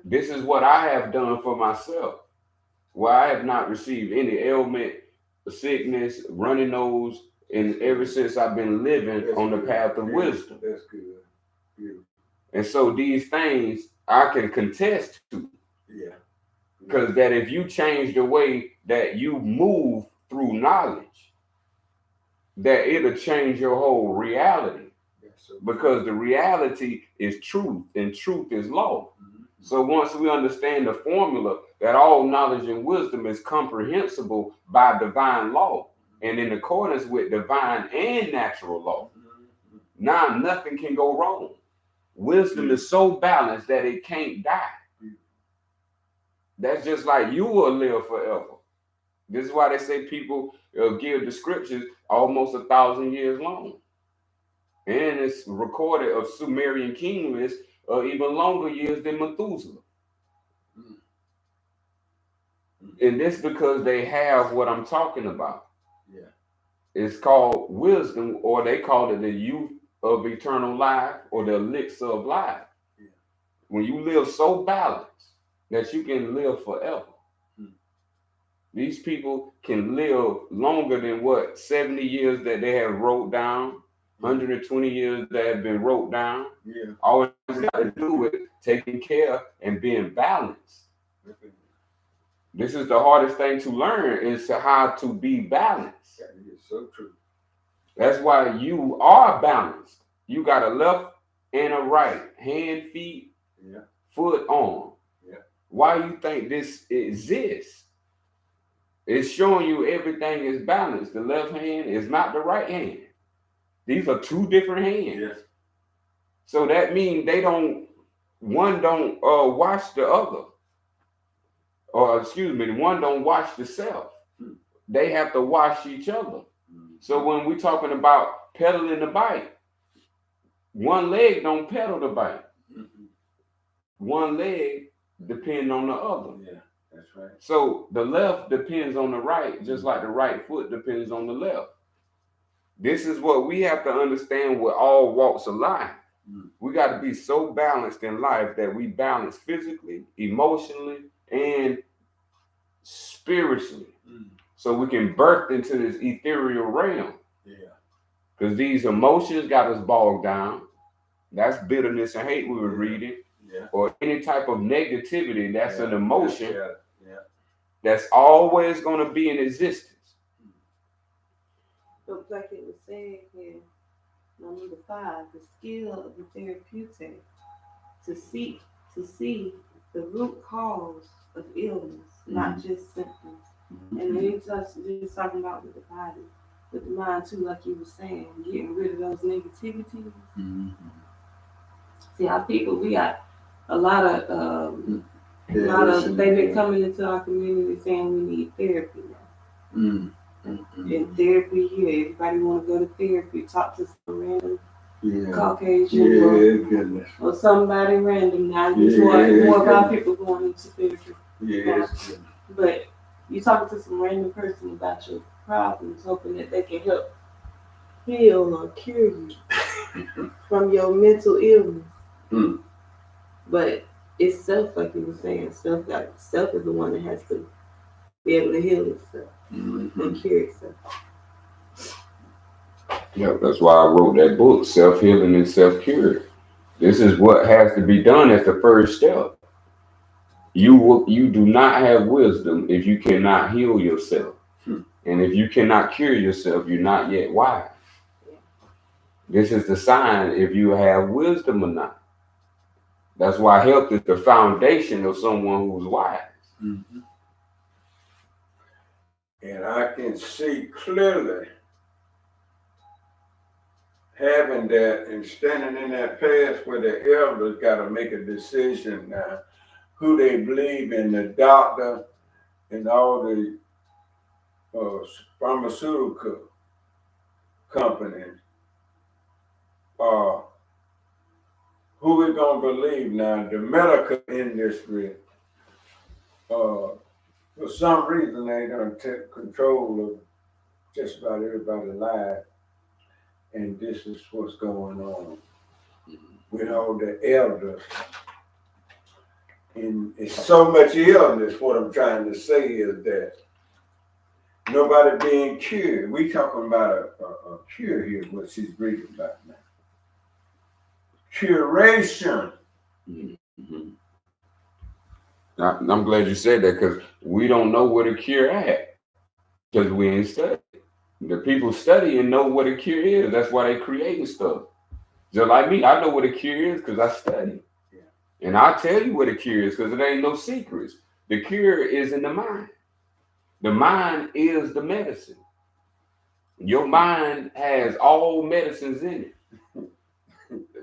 This is what I have done for myself, where I have not received any ailment, sickness, runny nose, and ever since I've been living on the path of wisdom. That's good. Beautiful. And so these things I can contest to. Yeah. Because that if you change the way that you move through knowledge, that it'll change your whole reality. Because the reality is truth and truth is law. So once we understand the formula that all knowledge and wisdom is comprehensible by divine law and in accordance with divine and natural law, now nothing can go wrong. Wisdom is so balanced that it can't die. That's just like you will live forever. This is why they say people give the scriptures almost 1,000 years long. And it's recorded of Sumerian kings even longer years than Methuselah. And this because they have what I'm talking about. Yeah. It's called wisdom, or they call it the youth of eternal life or the elixir of life. Yeah. When you live so balanced that you can live forever. These people can live longer than what 70 years that they have wrote down, 120 years that have been wrote down. Yeah. All it got to do with taking care and being balanced. This is the hardest thing to learn, is how to be balanced. That is so true. That's why you are balanced. You got a left and a right, hand, feet, Yeah. foot, arm. Yeah. Why you think this exists? It's showing you everything is balanced. The left hand is not the right hand. These are two different hands. Yes. So that means one don't wash the other. Or excuse me, one don't wash the self. They have to wash each other. So when we're talking about pedaling the bike, one leg don't pedal the bike. One leg depends on the other. Yeah, that's right. So the left depends on the right, just like the right foot depends on the left. This is what we have to understand with all walks of life. We got to be so balanced in life that we balance physically, emotionally, and spiritually. So we can birth into this ethereal realm. Yeah. Because these emotions got us bogged down. That's bitterness and hate we were reading. Yeah. Or any type of negativity, that's an emotion that's always going to be in existence. But like it was saying here, number 5, the skill of the therapeutic to see the root cause of illness, not just symptoms. And then it's just talking about with the body, with the mind too, like you were saying, getting rid of those negativities. See, our people, we got a lot of they've been coming into our community saying we need therapy now. And therapy here, everybody want to go to therapy, talk to some random Caucasian or somebody random now. There's more about people going into therapy. Yes. But you talking to some random person about your problems, hoping that they can help heal or cure you from your mental illness. But it's self, like you were saying, self is the one that has to be able to heal itself and cure itself. Yeah, that's why I wrote that book, Self-Healing and Self-Cure. This is what has to be done as the first step. You do not have wisdom if you cannot heal yourself. And if you cannot cure yourself, you're not yet wise. This is the sign if you have wisdom or not. That's why health is the foundation of someone who's wise. And I can see clearly having that and standing in that path where the elders got to make a decision now who they believe in, the doctor and all the pharmaceutical companies. Who we gonna believe now? The medical industry, for some reason, they done take control of just about everybody's life, and this is what's going on with all the elders. And it's so much illness. What I'm trying to say is that nobody being cured. We talking about a cure here, what she's reading about now. Curation. I'm glad you said that because we don't know what a cure at because we ain't studied. The people studying know what a cure is. That's why they creating stuff. Just like me, I know what a cure is because I study. And I'll tell you what a cure is because it ain't no secrets. The cure is in the mind. The mind is the medicine. Your mind has all medicines in it.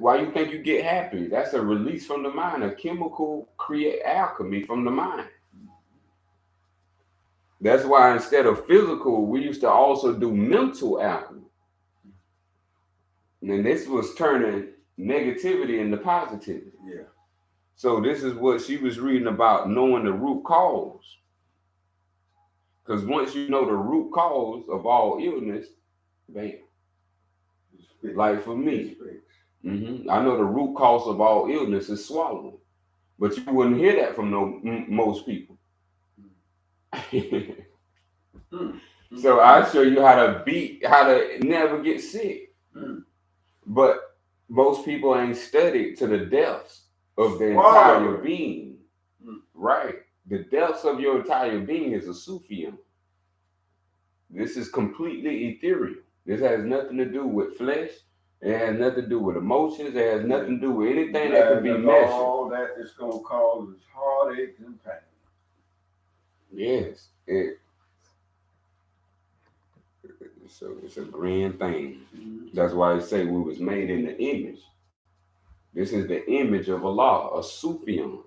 Why you think you get happy? That's a release from the mind. A chemical create alchemy from the mind. That's why instead of physical, we used to also do mental alchemy. And this was turning negativity into positivity. Yeah. So this is what she was reading about, knowing the root cause. Because once you know the root cause of all illness, bam. Like for me, I know the root cause of all illness is swallowing. But you wouldn't hear that from most people. So I show you how to never get sick. But most people ain't studied to the depths of the entire being. Right. The depths of your entire being is Al-Sufian. This is completely ethereal. This has nothing to do with flesh. It has nothing to do with emotions. It has nothing to do with anything that can be measured. All that is going to cause is heartache and pain. Yes. It's a grand thing. That's why I say we was made in the image. This is the image of Allah, a Sufian,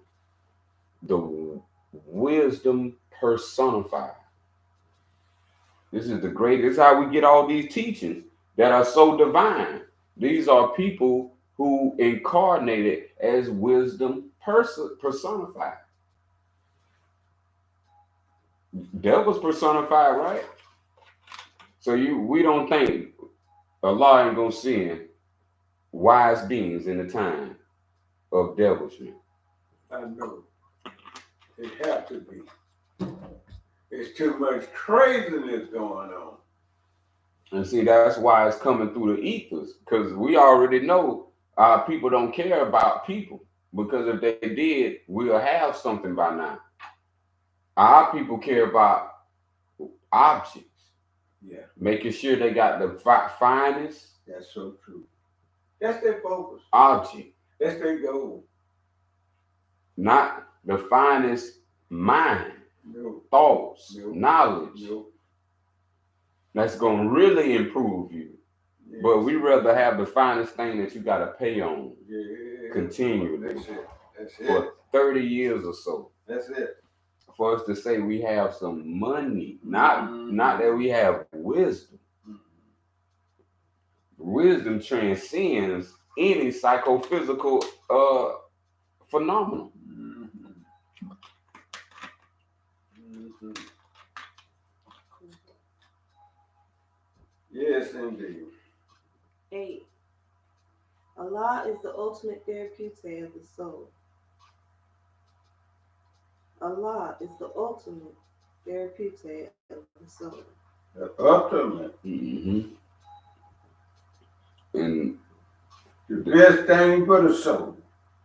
the wisdom personified. This is the greatest. This is how we get all these teachings that are so divine. These are people who incarnated as wisdom personified. Devil's personified, right? So we don't think Allah ain't gonna send wise beings in the time of devilship. I know. It has to be. It's too much craziness going on. And see, that's why it's coming through the ethers, because we already know our people don't care about people, because if they did, we'll have something by now. Our people care about objects. Yeah. Making sure they got the finest. That's so true. That's their focus. Object. That's their goal. Not the finest mind, No. thoughts, No. knowledge. No. That's going to really improve you. Yeah. But we rather have the finest thing that you got to pay on. Yeah. Continually. That's it. That's it. For 30 years or so. That's it. For us to say we have some money, not that we have wisdom. Wisdom transcends any psychophysical phenomenon. Yes, indeed. 8. Allah is the ultimate therapeutic of the soul. Allah is the ultimate therapeutic of the soul. The ultimate. Mm-hmm. And the best thing for the soul.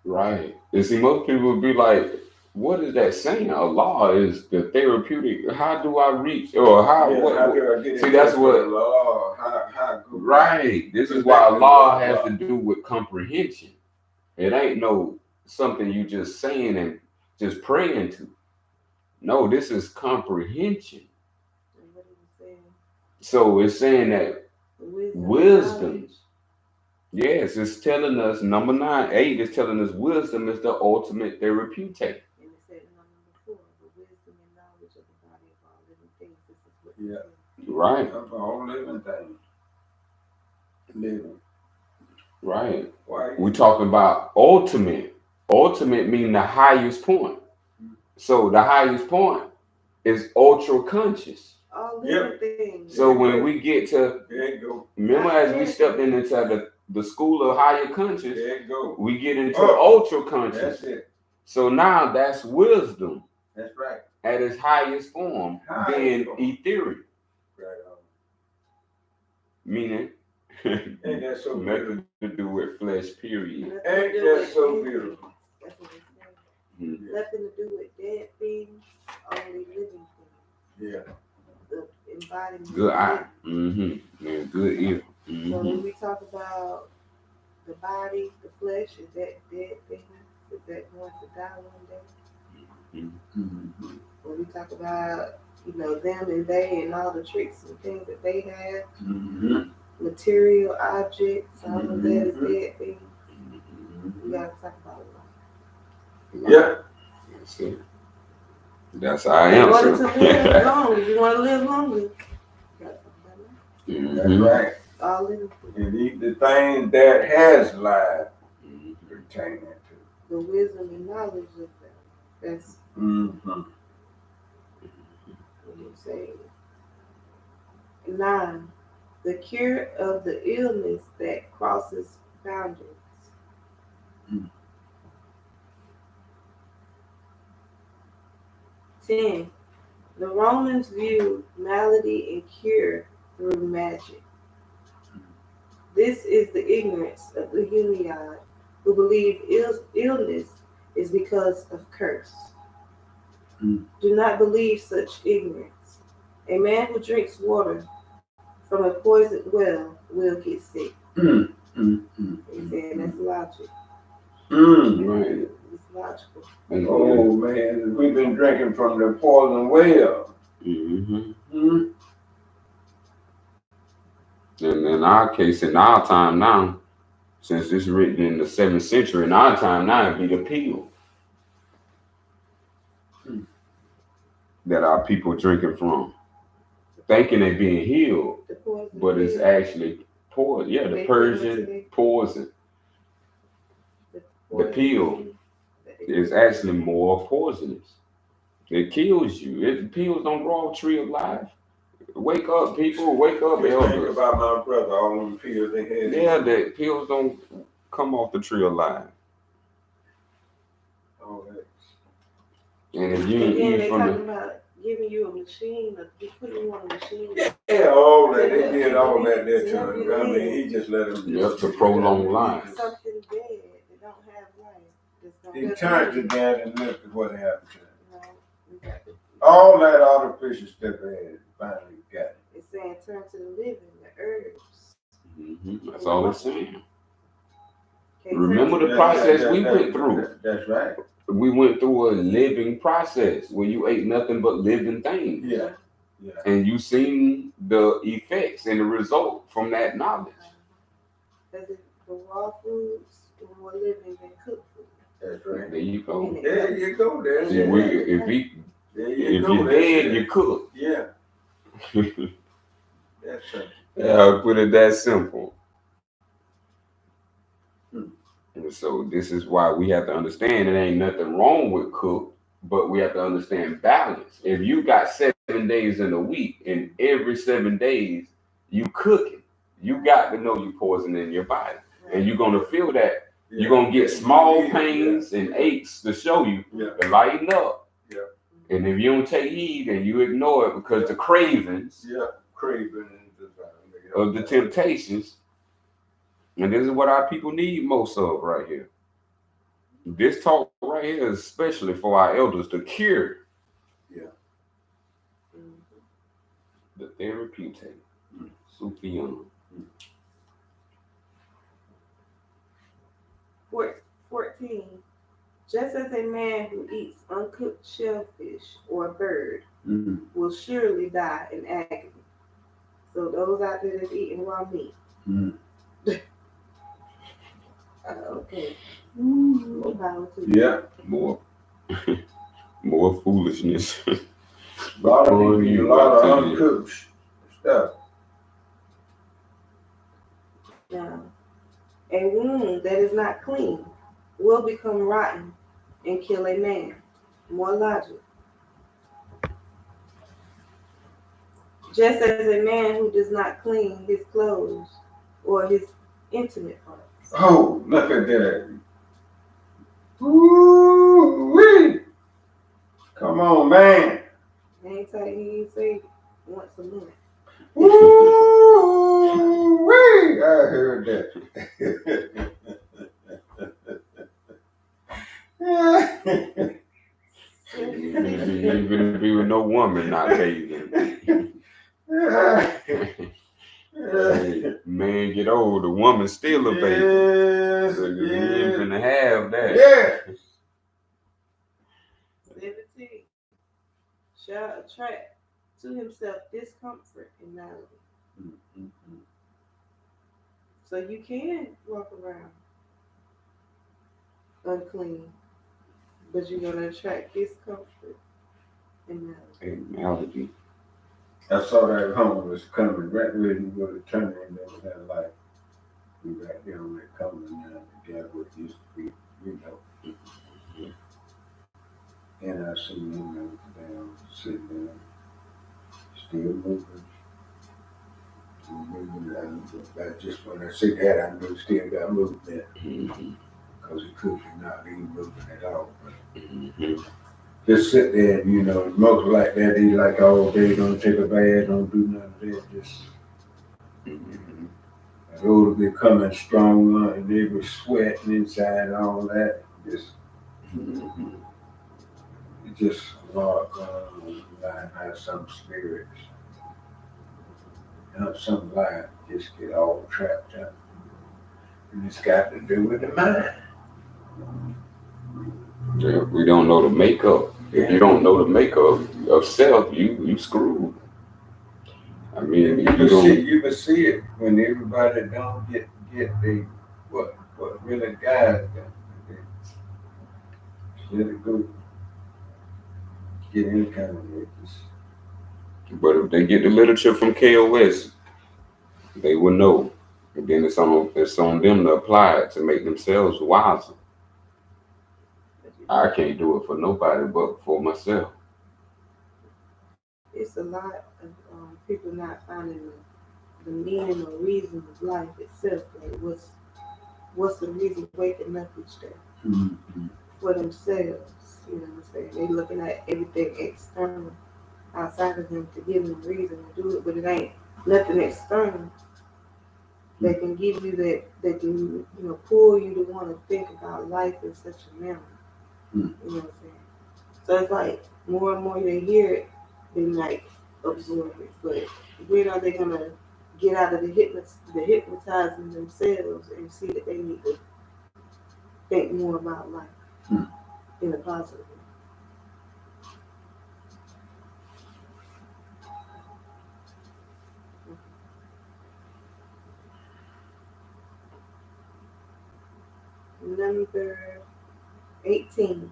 Right. And see, most people would be like, what is that saying? Allah is the therapeutic. How do I reach? Or how? Yeah, what, how do I get see, that's what. Allah, how right. This is why Allah has to do with comprehension. It ain't no something you just saying and just praying to. No, this is comprehension. What is it saying? So it's saying that wisdoms. Yes, it's telling us, number 9, 8 is telling us wisdom is the ultimate therapeutic. And it said in number 4, the wisdom and knowledge of the body of all living things. This is what right. Of all living things. Living. Right. Why? We're talking about ultimate. Ultimate meaning the highest point. So the highest point is ultra conscious. All living things. So when we get to, there you go. Remember as we stepped into the school of higher conscious, there you go. We get into ultra conscious. That's it. So now that's wisdom. That's right. At its highest form, being ethereal. Right on. Meaning, ain't that so nothing to do with flesh, period. Ain't that so beautiful? That's what it says. Nothing to do with dead things, only living things. Yeah. The embodiment. Good eye. Yeah, good ear. So when we talk about the body, the flesh, is that dead thing? Is that going to die one day? When we talk about, them and they and all the tricks and things that they have, material objects, all of that is dead things. We gotta talk about life. Yeah. That's it. That's our answer. You want to live longer. You gotta talk about life. That's right. All living things. And eat the thing that has life pertaining to. The wisdom and knowledge of that. That's what you say. 9. The cure of the illness that crosses boundaries. 10. The Romans viewed malady and cure through magic. This is the ignorance of the Humayad, who believe illness is because of curse. Do not believe such ignorance. A man who drinks water from a poisoned well will get sick. He said that's logic. Right. It's logical. Oh man, we've been drinking from the poison well. And in our case, in our time now, since this is written in the 7th century, in our time now, it'd be the pill that our people drinking from, thinking they being healed, but it's actually poison. Yeah, the Persian poison. The pill is actually more poisonous. It kills you. Pills don't grow off tree of life. Wake up, people. Wake up, Think elders. about my brother, all them pills they had. Yeah, the pills don't come off the tree of life. All that. And if you And then eat they from talking about giving you a machine, or putting you on a machine. Yeah, all that. They did all that there to him. I mean, he just let him. Yep, to prolong life. Something dead that don't have life. He turned to that and look at what happened to him. No, All that artificial stuff they had finally got it. it's saying turn to the living, the herbs. That's all it's saying. Okay, Remember the process we went through. That's right. We went through a living process where you ate nothing but living things. Yeah. And you seen the effects and the result from that knowledge. Because the raw foods are more living than cooked food. That's right. There you go. There you go. There See, you if you're dead, you cook. Yeah. That's right. Yeah, I'll put it that simple. And so this is why we have to understand it ain't nothing wrong with cook, but we have to understand balance. If you got 7 days in a week and every 7 days you cooking, you got to know you poisoning your body. And you're going to feel that. You're going to get small pains and aches to show you to lighten up. Yeah. And if you don't take heed and you ignore it because the cravings of the temptations, and this is what our people need most of right here. This talk right here is especially for our elders to cure the therapeutic. Sufian. 14. Just as a man who eats uncooked shellfish or a bird will surely die in agony. So those out there that's eating raw meat. Okay. More power to you. Yeah. More foolishness. A lot of uncooked stuff. Now, a wound that is not clean will become rotten and kill a man. More logic. Just as a man who does not clean his clothes or his intimate parts. Oh, look at that. Woo-wee. Come on, man. He ain't say once a month. Woo-wee. I heard that. Even be with no woman not bathing. Man get old, the woman still a baby. So you ain't finna have that. Yeah. 17. Shall attract to himself discomfort and malady. So you can walk around unclean, but you're gonna attract discomfort and malady. I saw that homeless coming right where you go to turn in there with that light. We right there on that coming now together with used to be, you know. And I see him down, sitting there, still moving. I just when I see that, I knew still got movement. Because he could not be moving at all. Just sit there and, you know, most like that, he like all day, don't take a bath, don't do none of that, just, the road be coming stronger and they were sweating inside and all that, just, it just walk have some spirits, some life just get all trapped up. And it's got to do with the mind. Yeah, we don't know the makeup. If you don't know the makeup of self, you screwed. I mean, You can see it when everybody don't get the what really guides them. Really go get any kind of witness. But if they get the literature from KOS, they will know. And then it's on them to apply it to make themselves wiser. I can't do it for nobody but for myself. It's a lot of people not finding the meaning or reason of life itself. Like what's the reason waking up each day Mm-hmm. for themselves? You know what I'm saying? They looking at everything external outside of them to give them a reason to do it, but it ain't nothing external that can give you that can pull you to want to think about life in such a manner. You know what I'm saying? So it's like more and more they hear it, they might absorb it. But when are they gonna get out of the hypnotizing themselves and see that they need to think more about life in a positive way? Number 18.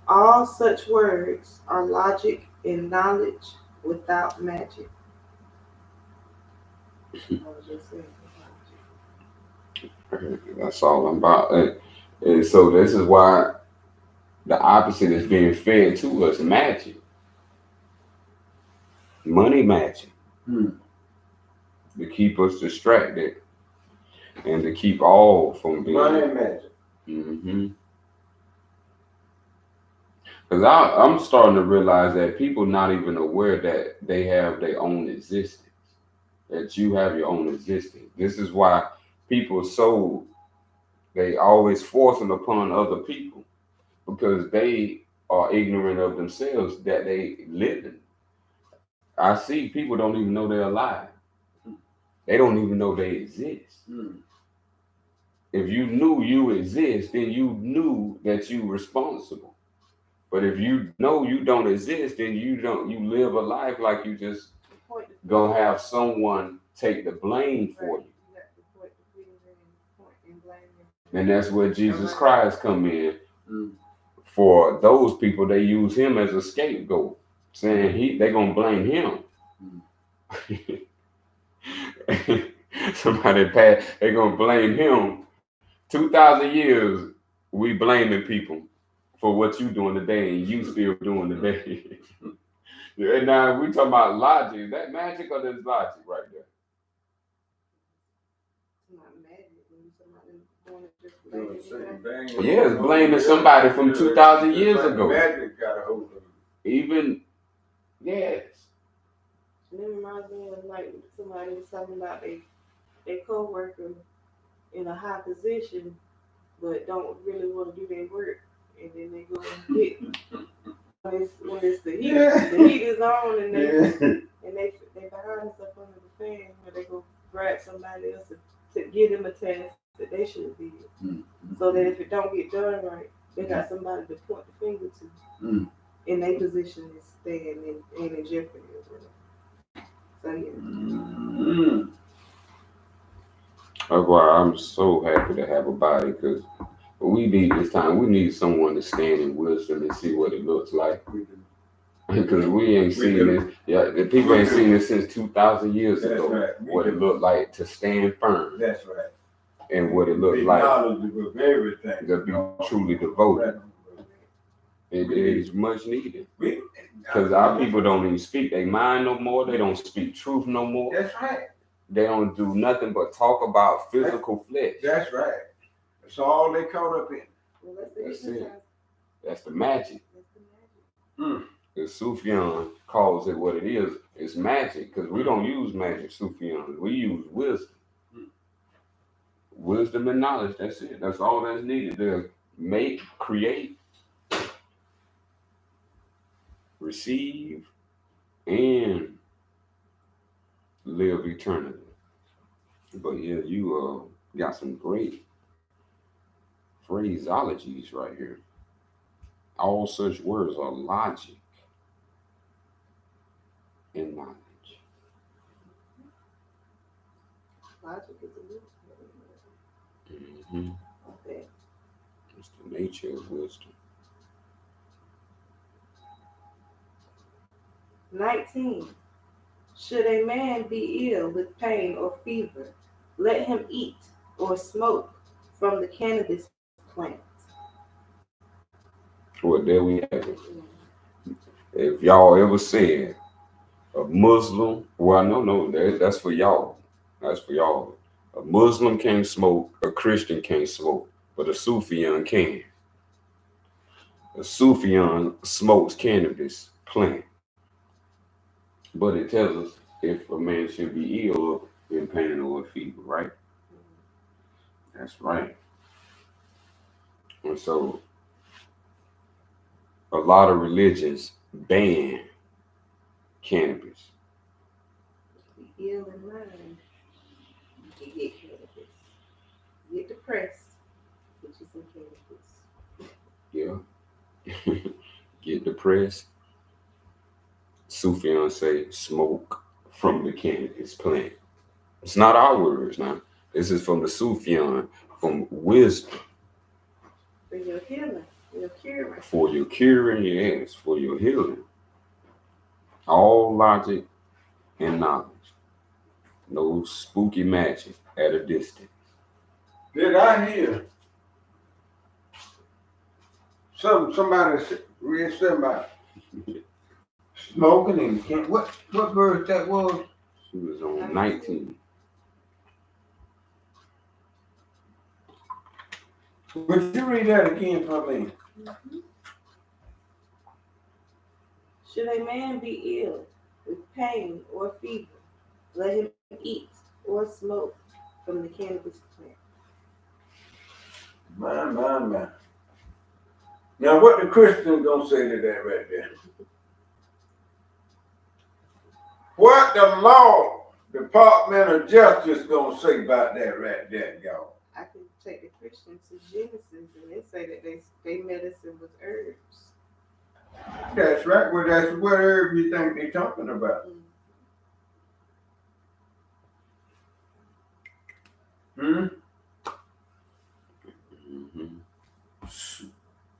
All such words are logic and knowledge without magic. I was just saying. That's all I'm about. And so this is why the opposite is being fed to us: magic, money magic, to keep us distracted and to keep all from being Money magic. Because I'm starting to realize that people not even aware that they have their own existence, that you have your own existence. This is why people they always forcing upon other people because they are ignorant of themselves that they living. I see people don't even know they're alive. They don't even know they exist. If you knew you exist, then you knew that you responsible. But if you know you don't exist, then you live a life like you just gonna have someone take the blame for you. And that's where Jesus Christ come in. For those people, they use him as a scapegoat, saying they gonna blame him. They gonna blame him. 2,000 years we blaming people for what you doing today and you still doing today. And now we talking about logic. That magic or this logic right there? Yeah, it's blaming somebody from 2,000 years ago. Magic got a hold of it. Even, yes. And it reminds me of like somebody was talking about their co-worker in a high position but don't really want to do their work, and then they go and get when it's the heat, the heat is on, and they behind stuff under the fan, where they go grab somebody else to give them a task that they should be, so that if it don't get done right, they got somebody to point the finger to, and their position is staying in jeopardy or whatever. So yeah. That's why I'm so happy to have a body, because we need this time. We need someone to stand in wisdom and see what it looks like. Because we ain't seen this. Yeah, the people ain't seen this since 2,000 years ago. Right. What it looked like to stand firm. That's right. And what it looked like of everything. to be truly devoted. It is much needed. Because our people don't even speak their mind no more. They don't speak truth no more. That's right. They don't do nothing but talk about physical flesh. That's right. That's all they caught up in. Well, that's it. That's the magic. The Sufian calls it what it is. It's magic, because we don't use magic, Sufian. We use wisdom. Wisdom and knowledge, that's it. That's all that's needed to make, create, receive, and live eternally. But yeah, you Got some great phraseologies right here. All such words are logic and knowledge. Logic is a little Mm-hmm. okay. It's the nature of wisdom. 19. Should a man be ill with pain or fever, let him eat or smoke from the cannabis plant. Well, there we have it. If y'all ever said a Muslim, well, no, that's for y'all. That's for y'all. A Muslim can't smoke, a Christian can't smoke, but a Sufian can. A Sufian smokes cannabis plant. But it tells us if a man should be ill in pain or fever, right? That's right. And so a lot of religions ban cannabis. Be ill in mind, you can get cannabis. Get depressed, get you some cannabis. Yeah. Get depressed. Sufian say smoke from the cannabis plant. It's not our words now. This is from the Sufian, from wisdom. For your healing, your curing. For your curing, yes, for your healing. All logic and knowledge. No spooky magic at a distance. Did I hear somebody read something about smoking and can't what verse that was? She was on 19. Would you read that again for me? Mm-hmm. Should a man be ill with pain or fever, let him eat or smoke from the cannabis plant. My. Now, what the Christians gonna say to that right there? What the law Department of Justice gonna say about that right there, y'all? I can take the Christians to Genesis and they say that they medicine was herbs. That's right. Well, that's what herb you think they're talking about. Mm-hmm.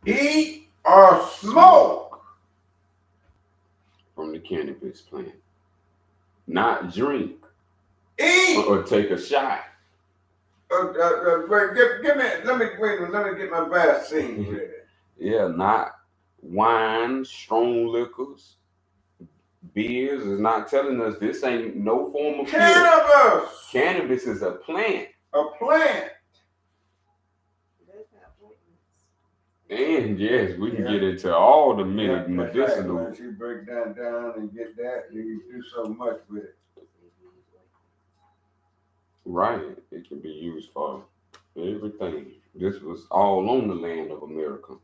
Eat or smoke from the cannabis plant. Not drink. Eat or take a shot. Wait, give me. Let me get my vaccine ready. Yeah, not wine, strong liquors, beers is not telling us this ain't no form of cannabis. Cannabis is a plant. A plant. And yes, we can get into all the many medicinal. Right. Once you break that down and get that, you can do so much with it. Right. It can be used for everything. This was all on the land of America.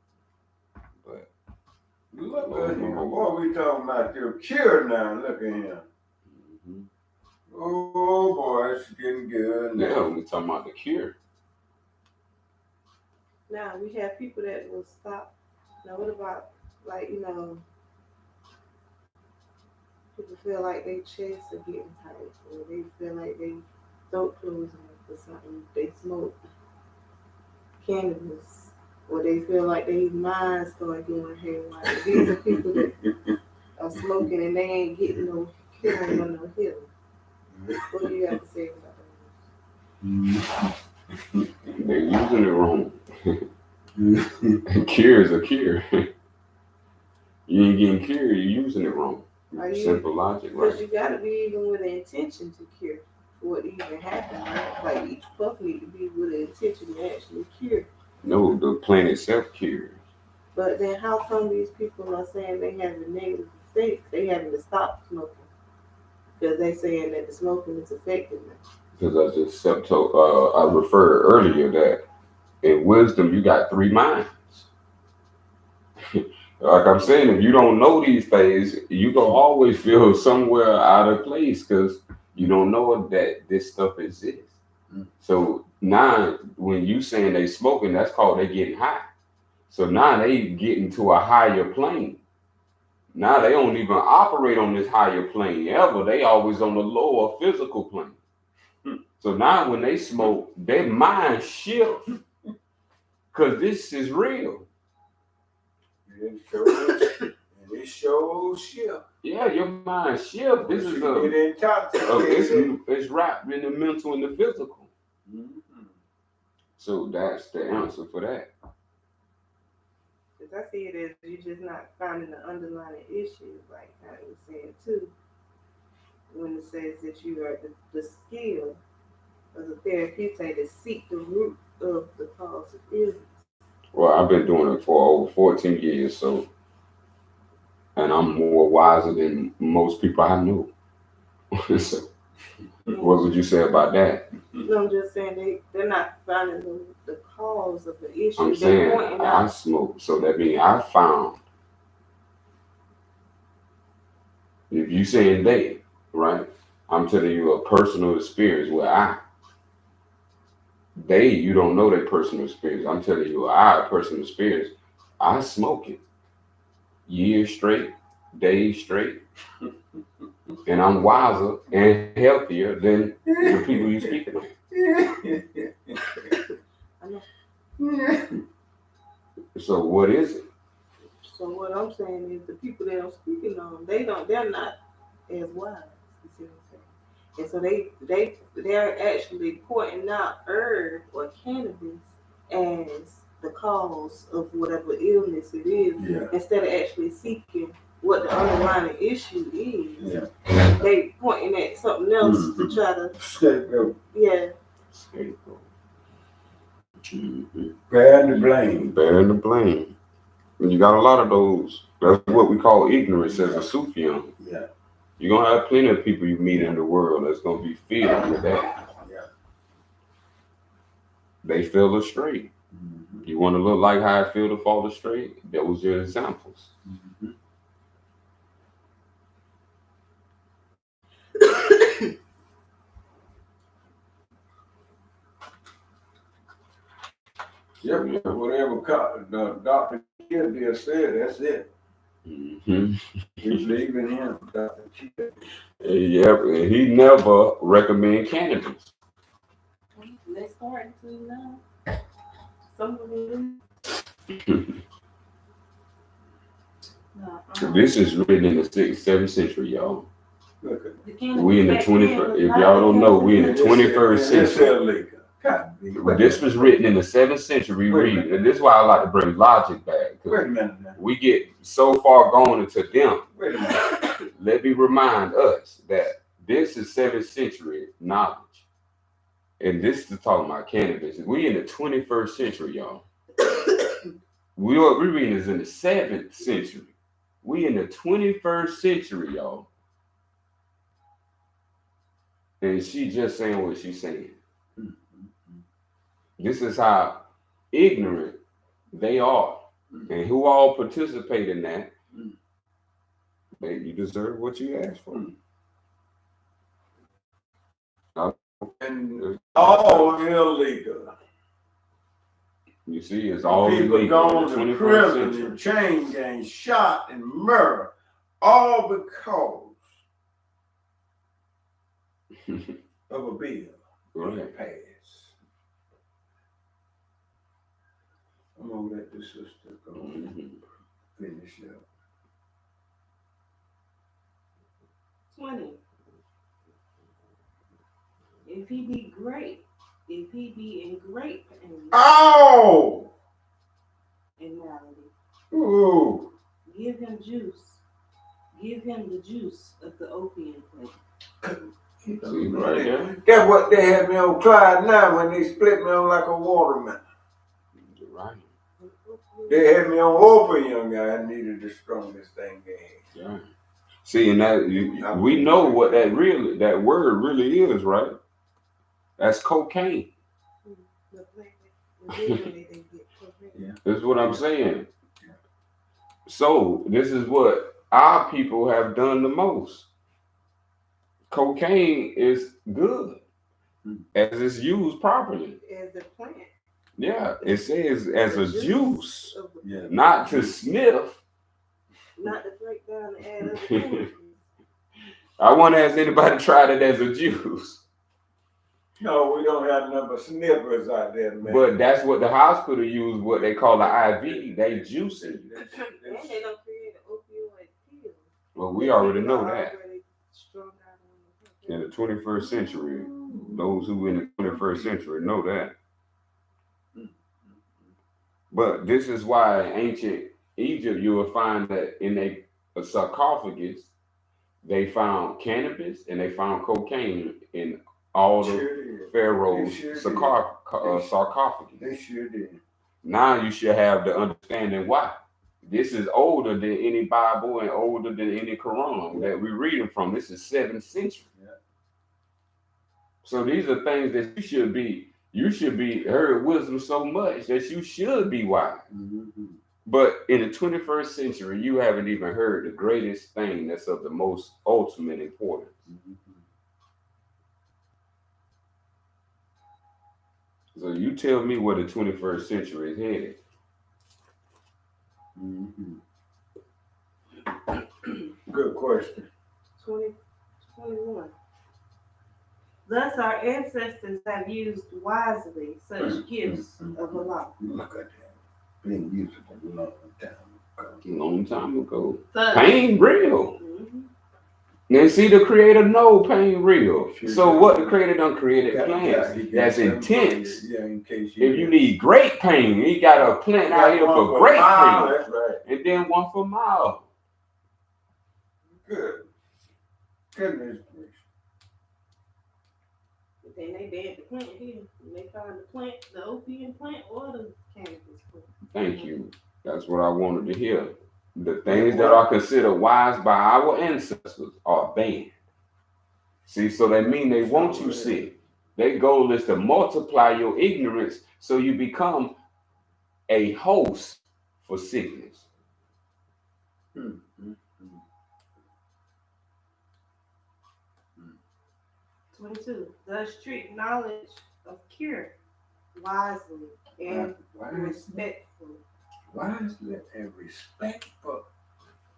But look at him. What we talking about? Your cure now. Look at him. Mm-hmm. Oh boy, it's getting good. Now. Yeah, we talking about the cure. Now we have people that will stop. Now what about people feel like their chests are getting tight, or they feel like they throat closing up or something. They smoke cannabis, or they feel like their minds start going haywire. These are people that are smoking and they ain't getting no curing or no healing. What do you have to say about that? They're using it wrong. A cure is a cure. You ain't getting cured, you're using it wrong. Simple logic, right? Because you got to be even with an intention to cure for what even happened, right? Like each puff need to be with an intention to actually cure. No, the plant itself cures. But then how come these people are saying they have a negative effect? They having to stop smoking because they saying that the smoking is affecting them. Because I just I referred earlier that in wisdom you got three minds. Like I'm saying, if you don't know these things, you gonna always feel somewhere out of place because you don't know that this stuff exists. So Now, when you saying they smoking, that's called they getting high. So now they getting to a higher plane. Now they don't even operate on this higher plane ever. They always on the lower physical plane. So now when they smoke, their mind shift because this is real. It shows shift. Yeah, your mind shift. This is it's wrapped in the mental and the physical. Mm-hmm. So that's the answer for that. Because I see it as you're just not finding the underlying issue, like I was saying too, when it says that you are the skill of the therapeutic to seek the root of the cause of illness. Well, I've been doing it for over 14 years, so, and I'm more wiser than most people I know. So, what would you say about that? No, I'm just saying they're not finding the cause of the issue. I'm saying I smoke, so that means I found. If you saying they, right? I'm telling you a personal experience where you don't know their personal experience. I'm telling you personal experience. I smoke it years straight, days straight, and I'm wiser and healthier than the people you speak of. So what is it? So what I'm saying is the people that I'm speaking on, they're not as wise. You see what I'm saying? And so they're actually pointing out herb or cannabis as the cause of whatever illness it is, instead of actually seeking what the underlying issue is. Yeah. They pointing at something else to try to scapegoat. Yeah. Scapegoat. Bearing the blame. Bearing the blame. And you got a lot of those. That's what we call ignorance as a Sufian. Yeah. You're going to have plenty of people you meet in the world that's going to be filled with that. Yeah. They feel astray. Mm-hmm. You want to look like how I feel to fall astray? That was your examples. Mm-hmm. Yep, whatever the Dr. Kill said, that's it. Mm-hmm. We believe in him, Dr. Kill. Yep, and he never recommend cannabis. Let's start to now. Someone This is written in the 6th, 7th century, y'all. We in the 21st. If y'all don't know, we in the 21st century. This was written in the 7th century. Read, and this is why I like to bring logic back. Wait a minute. We get so far gone into them. Wait a minute. Let me remind us that this is 7th century knowledge, and this is talking about cannabis. We in the 21st century, y'all. We reading this in the 7th century. We in the 21st century, y'all. And she just saying what she's saying. This is how ignorant they are. And who all participate in that, you deserve what you asked for. And all illegal. You see, it's all people illegal. Gone to prison and chain gang, shot and murder, all because of a bill. Right. Pass. I'm gonna let the sister go finish up. 20. If he be in great pain. Oh! And malady. Ooh. Give him juice. Give him the juice of the opium plant. See, right there. That's what they had me on Clyde now when they split me on like a watermelon. Right. They had me on opium, guy. I needed the strongest thing they had. Yeah. See, and that we know what that word really is, right? That's cocaine. Yeah. That's what I'm saying. Yeah. So this is what our people have done the most. Cocaine is good. as it's used properly. As the plant. Yeah, it says as a juice, of the Yeah. plant. not to sniff. Not to break down and add other chemicals. I wonder has anybody tried it as a juice. No, we don't have number snippers out there, man. But that's what the hospital use, what they call the IV. They juice it. And they don't create an opioid pill. Well, we already know that. Already strung out on In the 21st century, those who in the 21st century know that. But this is why in ancient Egypt, you will find that in a sarcophagus, they found cannabis and they found cocaine in all the pharaohs' sarcophagus. They sure did. Now you should have the understanding why. This is older than any Bible and older than any Quran that we're reading from. This is 7th century. Yeah. So these are things that you should be heard wisdom so much that you should be wise. Mm-hmm. But in the 21st century, you haven't even heard the greatest thing that's of the most ultimate importance. Mm-hmm. So you tell me where the 21st century is headed. Mm-hmm. Good question. 2021. Thus, our ancestors have used wisely such gifts of Allah. Look at that. Been used a long time ago. Long time ago. Thus, Pain real. And see, the creator know pain real. So what the creator done created plants that's intense. Yeah, in case If you need great pain, he got a plant out here for great pain. That's right. And then one for mild. Good. Goodness gracious. then they banned the plant here. They found the plant, the opium plant, or the cannabis plant. Thank you. That's what I wanted to hear. The things that are considered wise by our ancestors are banned. See, so that means they want you sick. Their goal is to multiply your ignorance so you become a host for sickness. 22. Thus treat knowledge of cure wisely and respectfully. Wisely and respectful.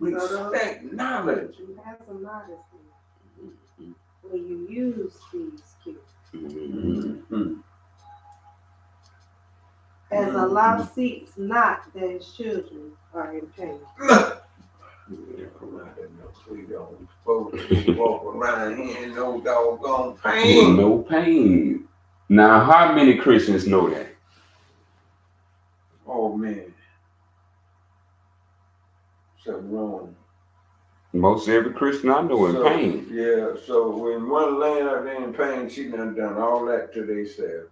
Respect knowledge. You have some modesty when you use these cures. As Allah seeks not that his children are in pain. We don't supposed to walk around here in no doggone pain. No pain. Now, how many Christians know that? Oh man. Something wrong. Most every Christian I know in pain. Yeah, so when one laying up there in pain, she done all that to themselves.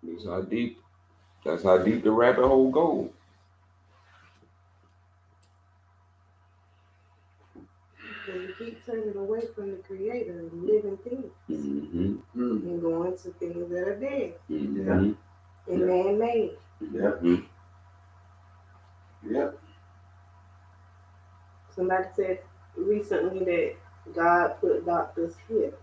That's how deep the rabbit hole goes. So you keep turning away from the creator and living things and going to things that are dead and man-made. Yep. Somebody said recently that God put doctors here.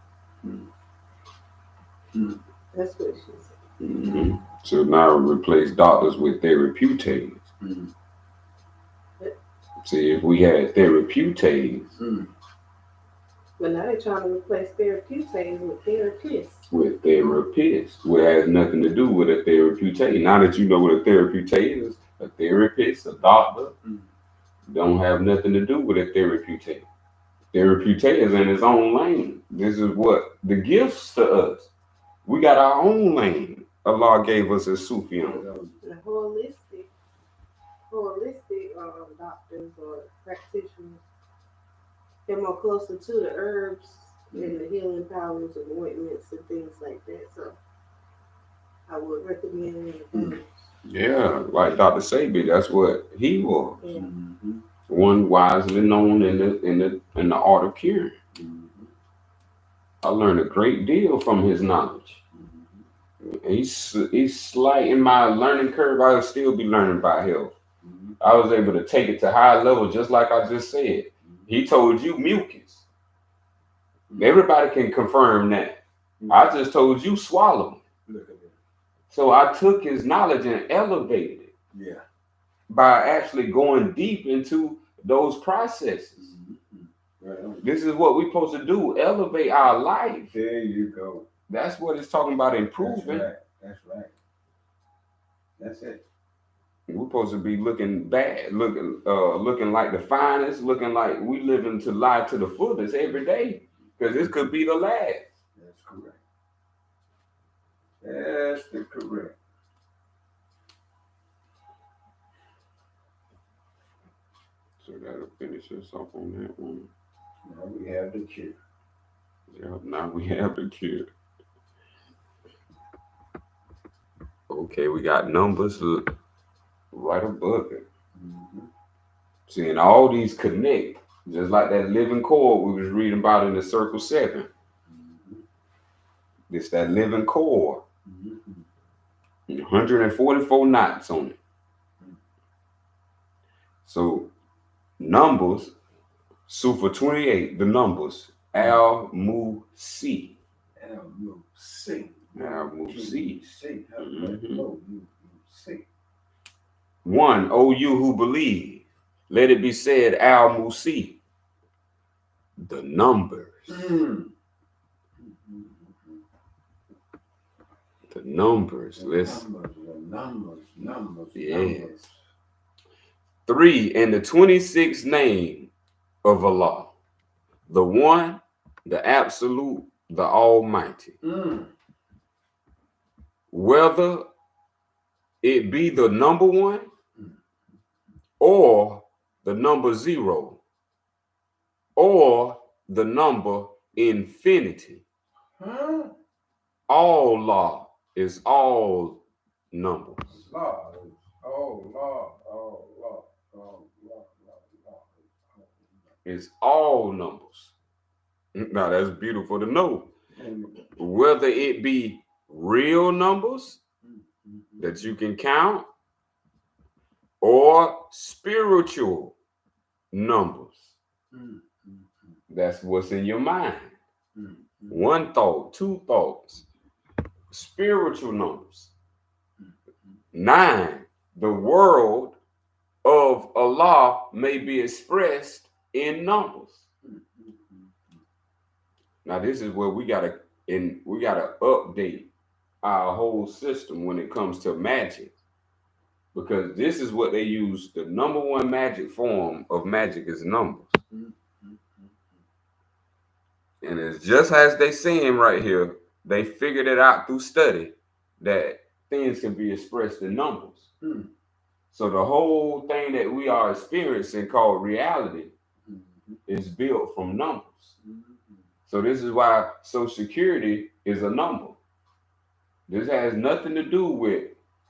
That's what she said. So now replace doctors with therapeutes. See, if we had therapeutes. But now they're trying to replace therapeutes with therapists. With therapists, which has nothing to do with a therapeutic. Now that you know what a therapeutic is, a therapist, a doctor, don't have nothing to do with a therapeutic. Therapeutic is in his own lane. This is what the gifts to us. We got our own lane. Allah gave us a Sufian. The holistic doctors or practitioners, they're more closer to the herbs and the healing powers of ointments and things like that. So I would recommend it. Yeah, like Dr. Sabi, that's what he was. Yeah. One wisely known in the art of curing. I learned a great deal from his knowledge. He's slight in my learning curve. I'll still be learning by health. I was able to take it to high level, just like I just said. He told you mucus. Everybody can confirm that. I just told you swallow. Look at that. So I took his knowledge and elevated it Yeah. by actually going deep into those processes. Right on. This is what we're supposed to do, elevate our life. There you go. That's what it's talking about, That's improving. right. That's right. That's it. We're supposed to be looking bad, looking like the finest, looking like we living to life to the fullest every day, because this could be the last. That's correct. That's the correct. So that'll finish us off on that one. Now we have the cure. Yeah, now we have the cure. Okay, we got numbers right above it. Mm-hmm. See, and all these connect, just like that living chord we was reading about in the circle 7. Mm-hmm. It's that living chord. Mm-hmm. 144 knots on it. So numbers, Sufa 28, the numbers, Al-Mu-Si. Al-Mu-Si. Al-Mu-Si. Al-Mu-Si. 1, O you who believe, let it be said, Al-Mu-Si. The numbers. Mm. The numbers. Numbers. Yes. 3, and the 26th name of Allah. The one, the absolute, the almighty. Mm. Whether it be the number 1 or the number 0 or the number infinity. Huh? All law is all numbers. Law. Law. It's all numbers. Now that's beautiful to know. Whether it be real numbers that you can count or spiritual numbers. That's what's in your mind. 1 thought, 2 thoughts. Spiritual numbers. 9, the world of Allah may be expressed in numbers. Now this is where we gotta update our whole system when it comes to magic, because this is what they use. The number 1 magic form of magic is numbers. And it's just as they saying right here, they figured it out through study that things can be expressed in numbers. So the whole thing that we are experiencing called reality is built from numbers. So this is why Social Security is a number. This has nothing to do with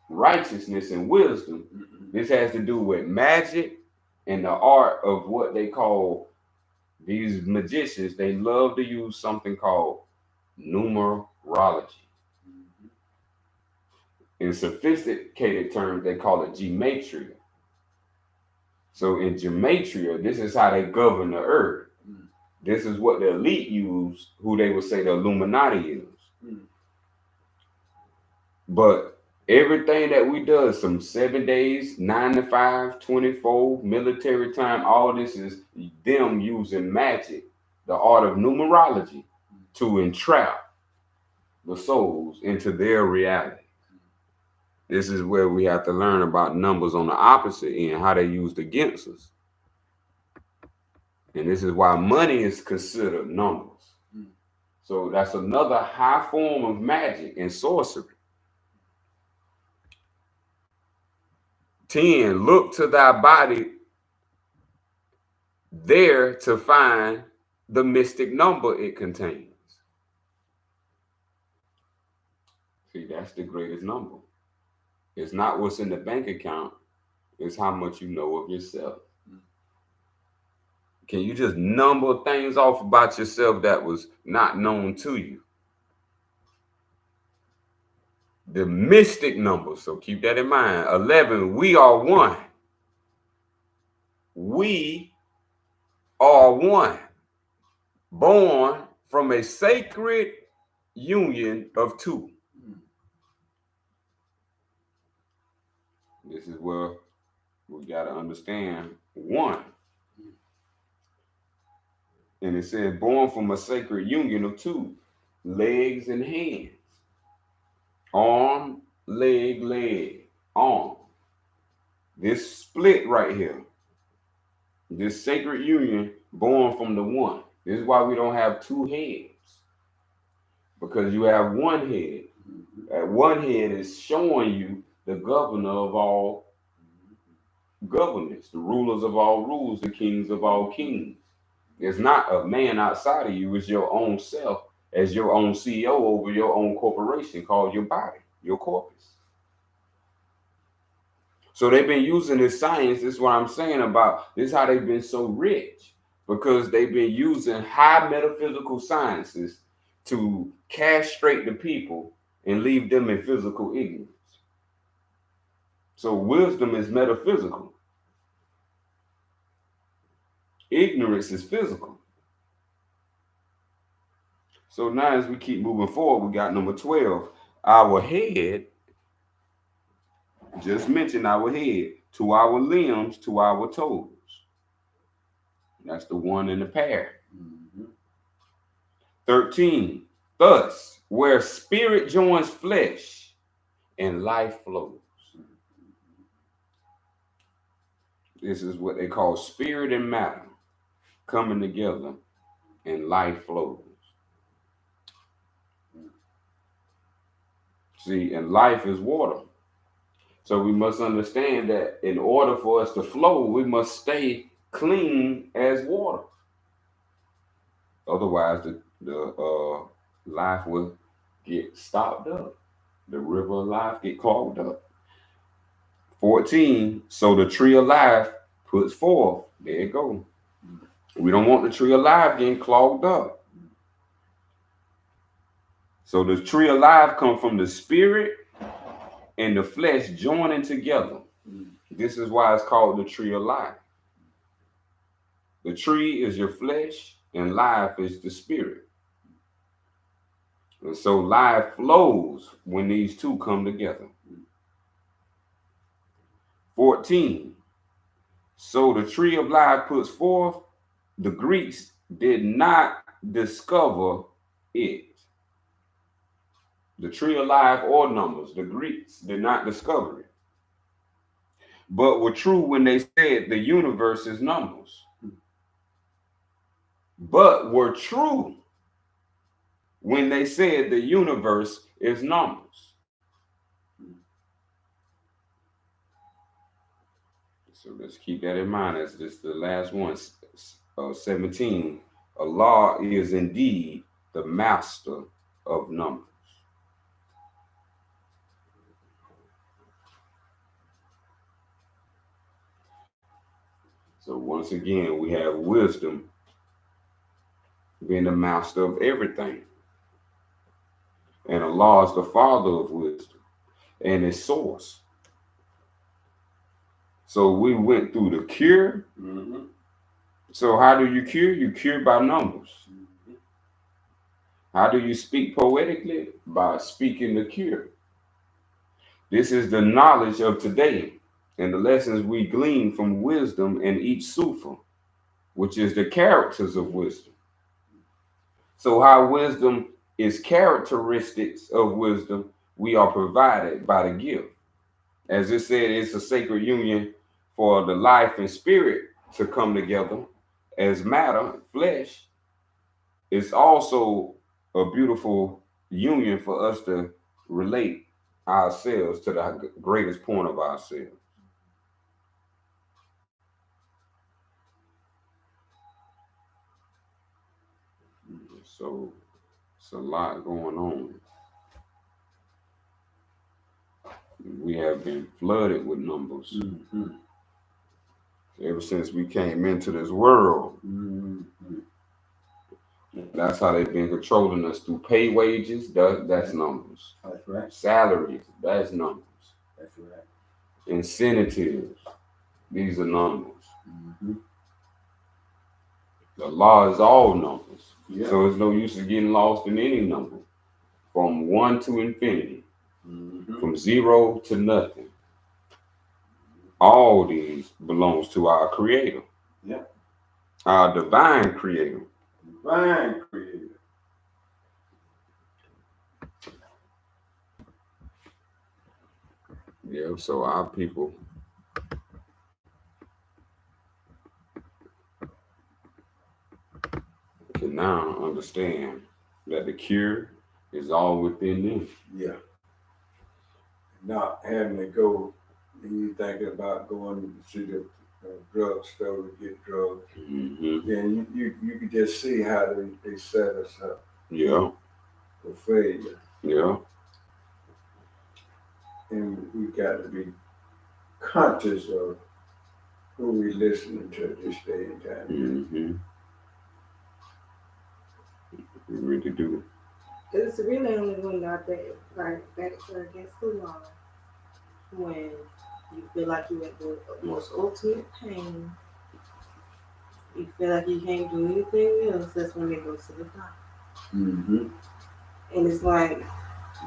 righteousness and wisdom. This has to do with magic and the art of what they call, these magicians, they love to use something called numerology. In sophisticated terms, they call it gematria. So in gematria, this is how they govern the earth. This is what the elite use, who they would say the Illuminati use. But everything that we do, some 7 days, 9 to 5, 24, military time, all this is them using magic, the art of numerology, to entrap the souls into their reality. This is where we have to learn about numbers on the opposite end, how they used against us. And this is why money is considered numbers. So that's another high form of magic and sorcery. 10, look to thy body there to find the mystic number it contains. See, that's the greatest number. It's not what's in the bank account. It's how much you know of yourself. Can you just number things off about yourself that was not known to you? The mystic number, so keep that in mind. 11, we are one. We are one. Born from a sacred union of two. This is where we got to understand one. And it says, born from a sacred union of two, legs and hands, arm, leg, arm. This split right here, this sacred union born from the one. This is why we don't have two heads, because you have one head. That one head is showing you the governor of all governments, the rulers of all rules, the kings of all kings. There's not a man outside of you. It's your own self as your own CEO over your own corporation called your body, your corpus. So they've been using this science. This is what I'm saying about this is how they've been so rich, because they've been using high metaphysical sciences to castrate the people and leave them in physical ignorance. So wisdom is metaphysical. Ignorance is physical. So now as we keep moving forward, we got number 12. Our head, just mention our head, to our limbs, to our toes. That's the one in the pair. 13. Thus, where spirit joins flesh and life flows. This is what they call spirit and matter coming together and life flows. See, and life is water. So we must understand that in order for us to flow, we must stay clean as water. Otherwise, the life will get stopped up. The river of life get clogged up. 14, so the tree of life puts forth. There you go. We don't want the tree of life getting clogged up. So the tree of life comes from the spirit and the flesh joining together. This is why it's called the tree of life. The tree is your flesh and life is the spirit. And so life flows when these two come together. 14. So the tree of life puts forth. The Greeks did not discover it. The tree of life or numbers, the Greeks did not discover it, but were true when they said the universe is numbers. But were true when they said the universe is numbers. So let's keep that in mind as this the last one. 17. Allah is indeed the master of numbers. So once again, we have wisdom being the master of everything. And Allah is the father of wisdom and its source. So we went through the cure. So how do you cure? You cure by numbers. How do you speak poetically? By speaking the cure. This is the knowledge of today and the lessons we glean from wisdom in each sufa, which is the characters of wisdom. So how wisdom is characteristics of wisdom, we are provided by the gift. As it said, it's a sacred union for the life and spirit to come together as matter, flesh. It's also a beautiful union for us to relate ourselves to the greatest point of ourselves. So it's a lot going on. We have been flooded with numbers. Ever since we came into this world. That's how they've been controlling us through pay wages. That's numbers. That's right. Salaries. That's numbers. That's right. Incentives. These are numbers. The law is all numbers. So there's no use of getting lost in any number. from 1 to infinity, Mm-hmm. from 0 to nothing. All these belongs to our Creator. Yeah. Our divine Creator. Divine Creator. Yeah, so our people can now understand that the cure is all within them. Yeah. Not having to go, you thinking about going to the drugstore to get drugs. Mm-hmm. Then you can just see how they set us up Yeah, for failure. yeah. And we got to be conscious of who we listening to this day and time. Mm-hmm. We really do. It's really only when I think like back against the law when you feel like you're at the most ultimate pain. You feel like you can't do anything else. That's when they go to the doctor. Mm-hmm. And it's like,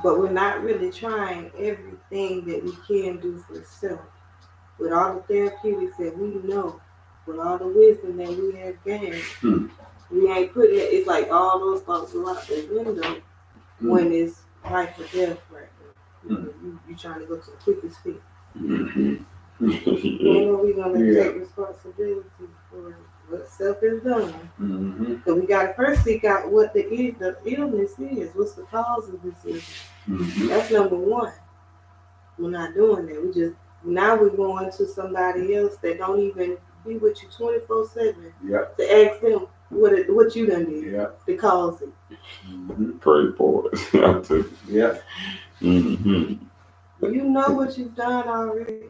but we're not really trying everything that we can do for self. With all the therapeutics that we know, with all the wisdom that we have gained, we ain't putting it. It's like all those thoughts go out the window when it's life or death right now. You trying to go to the quickest fix. Mm-hmm. When are we gonna take responsibility for what self is done? Mm-hmm. So we gotta first seek out what the illness is. What's the cause of this illness? Mm-hmm. That's number one. We're not doing that. Now we're going to somebody else that don't even be with you 24/7 Yep. to ask them what you done did to cause it. Mm-hmm. Pray for it. Yeah. Mm-hmm. You know what you've done already.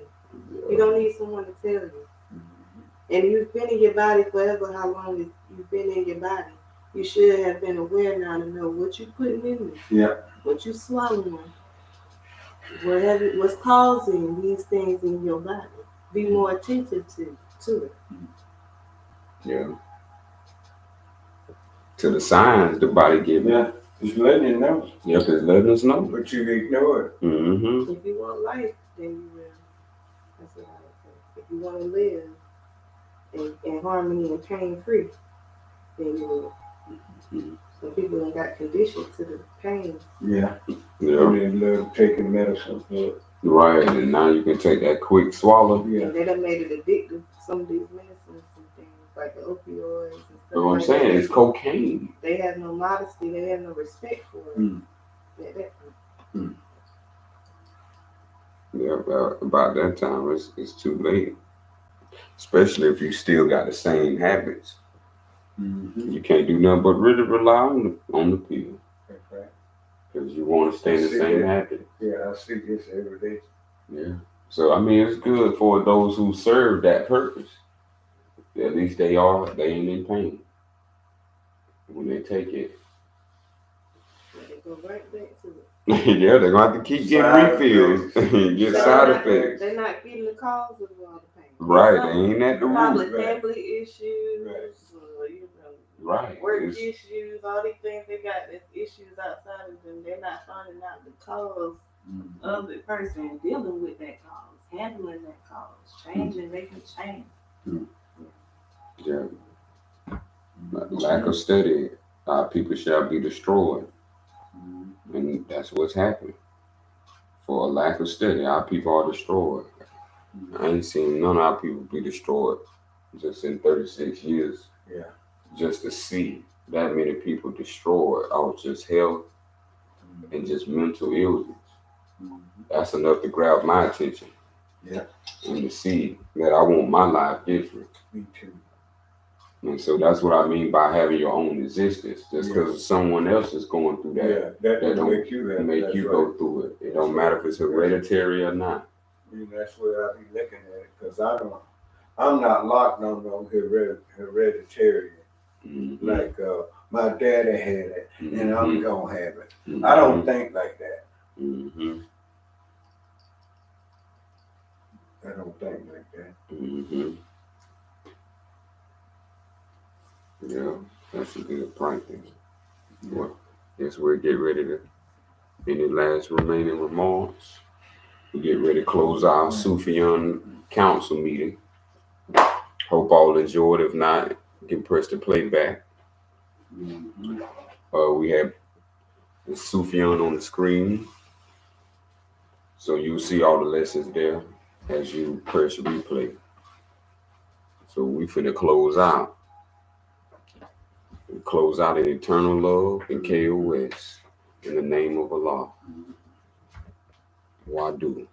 You don't need someone to tell you. And you've been in your body forever, how long you've been in your body. You should have been aware now to know what you're putting in there. Yeah. What you're swallowing. What's causing these things in your body. Be more attentive to it. Yeah. To the signs the body gives. Yeah. It's letting you know. Yep, it's letting us know. But you ignore it. Mm-hmm. If you want life, then you will. That's what I would say. If you want to live in harmony and pain free, then you will. Mm-hmm. Some people ain't got conditioned to the pain. Yeah. Yeah. They love taking medicine for it. Right, and now you can take that quick swallow. Yeah. And they done made it addictive. Some of these medicines and things like the opioids and stuff. That's what I'm like saying. that. It's cocaine. They have no modesty. They have no respect for it. Yeah, about that time, it's too late. Especially if you still got the same habits. Mm-hmm. You can't do nothing but really rely on the pill. Okay. Because you want to stay in the same habit. Yeah, I see this every day. Yeah. So, I mean, it's good for those who serve that purpose. At least they ain't in pain when they take it. They go right back to it. Yeah, they're going to have to keep getting refills and get side effects. They're not getting the cause of all the pain. Right, they ain't at the probably root. family issues, Right. work issues, all these things they got. There's issues outside of them. They're not finding out the cause of the person, dealing with that cause, handling that cause, changing, making change. Yeah. Lack of study, our people shall be destroyed. And that's what's happening. For a lack of study, our people are destroyed. I ain't seen none of our people be destroyed just in 36 years. Yeah. Just to see that many people destroyed out of just health and just mental illness. That's enough to grab my attention. Yeah. And to see that I want my life different. Me too. And so that's what I mean by having your own existence. Just because someone else is going through that, that don't make you go through it. It don't matter if it's hereditary or not. That's where I be looking at it, because I'm not locked on no hereditary. Mm-hmm. Like my daddy had it, and I'm gonna have it. Mm-hmm. I don't think like that. Mm-hmm. I don't think like that. Mm-hmm. Yeah, that's a good practice. Well, guess we'll get ready to Any last remaining remarks? We get ready to close our Sufian council meeting. Hope all enjoyed. If not, you can press the playback. We have the Sufian on the screen, so you'll see all the lessons there as you press replay. So we finna close out. Close out in eternal love and KOS in the name of Allah. Wadu.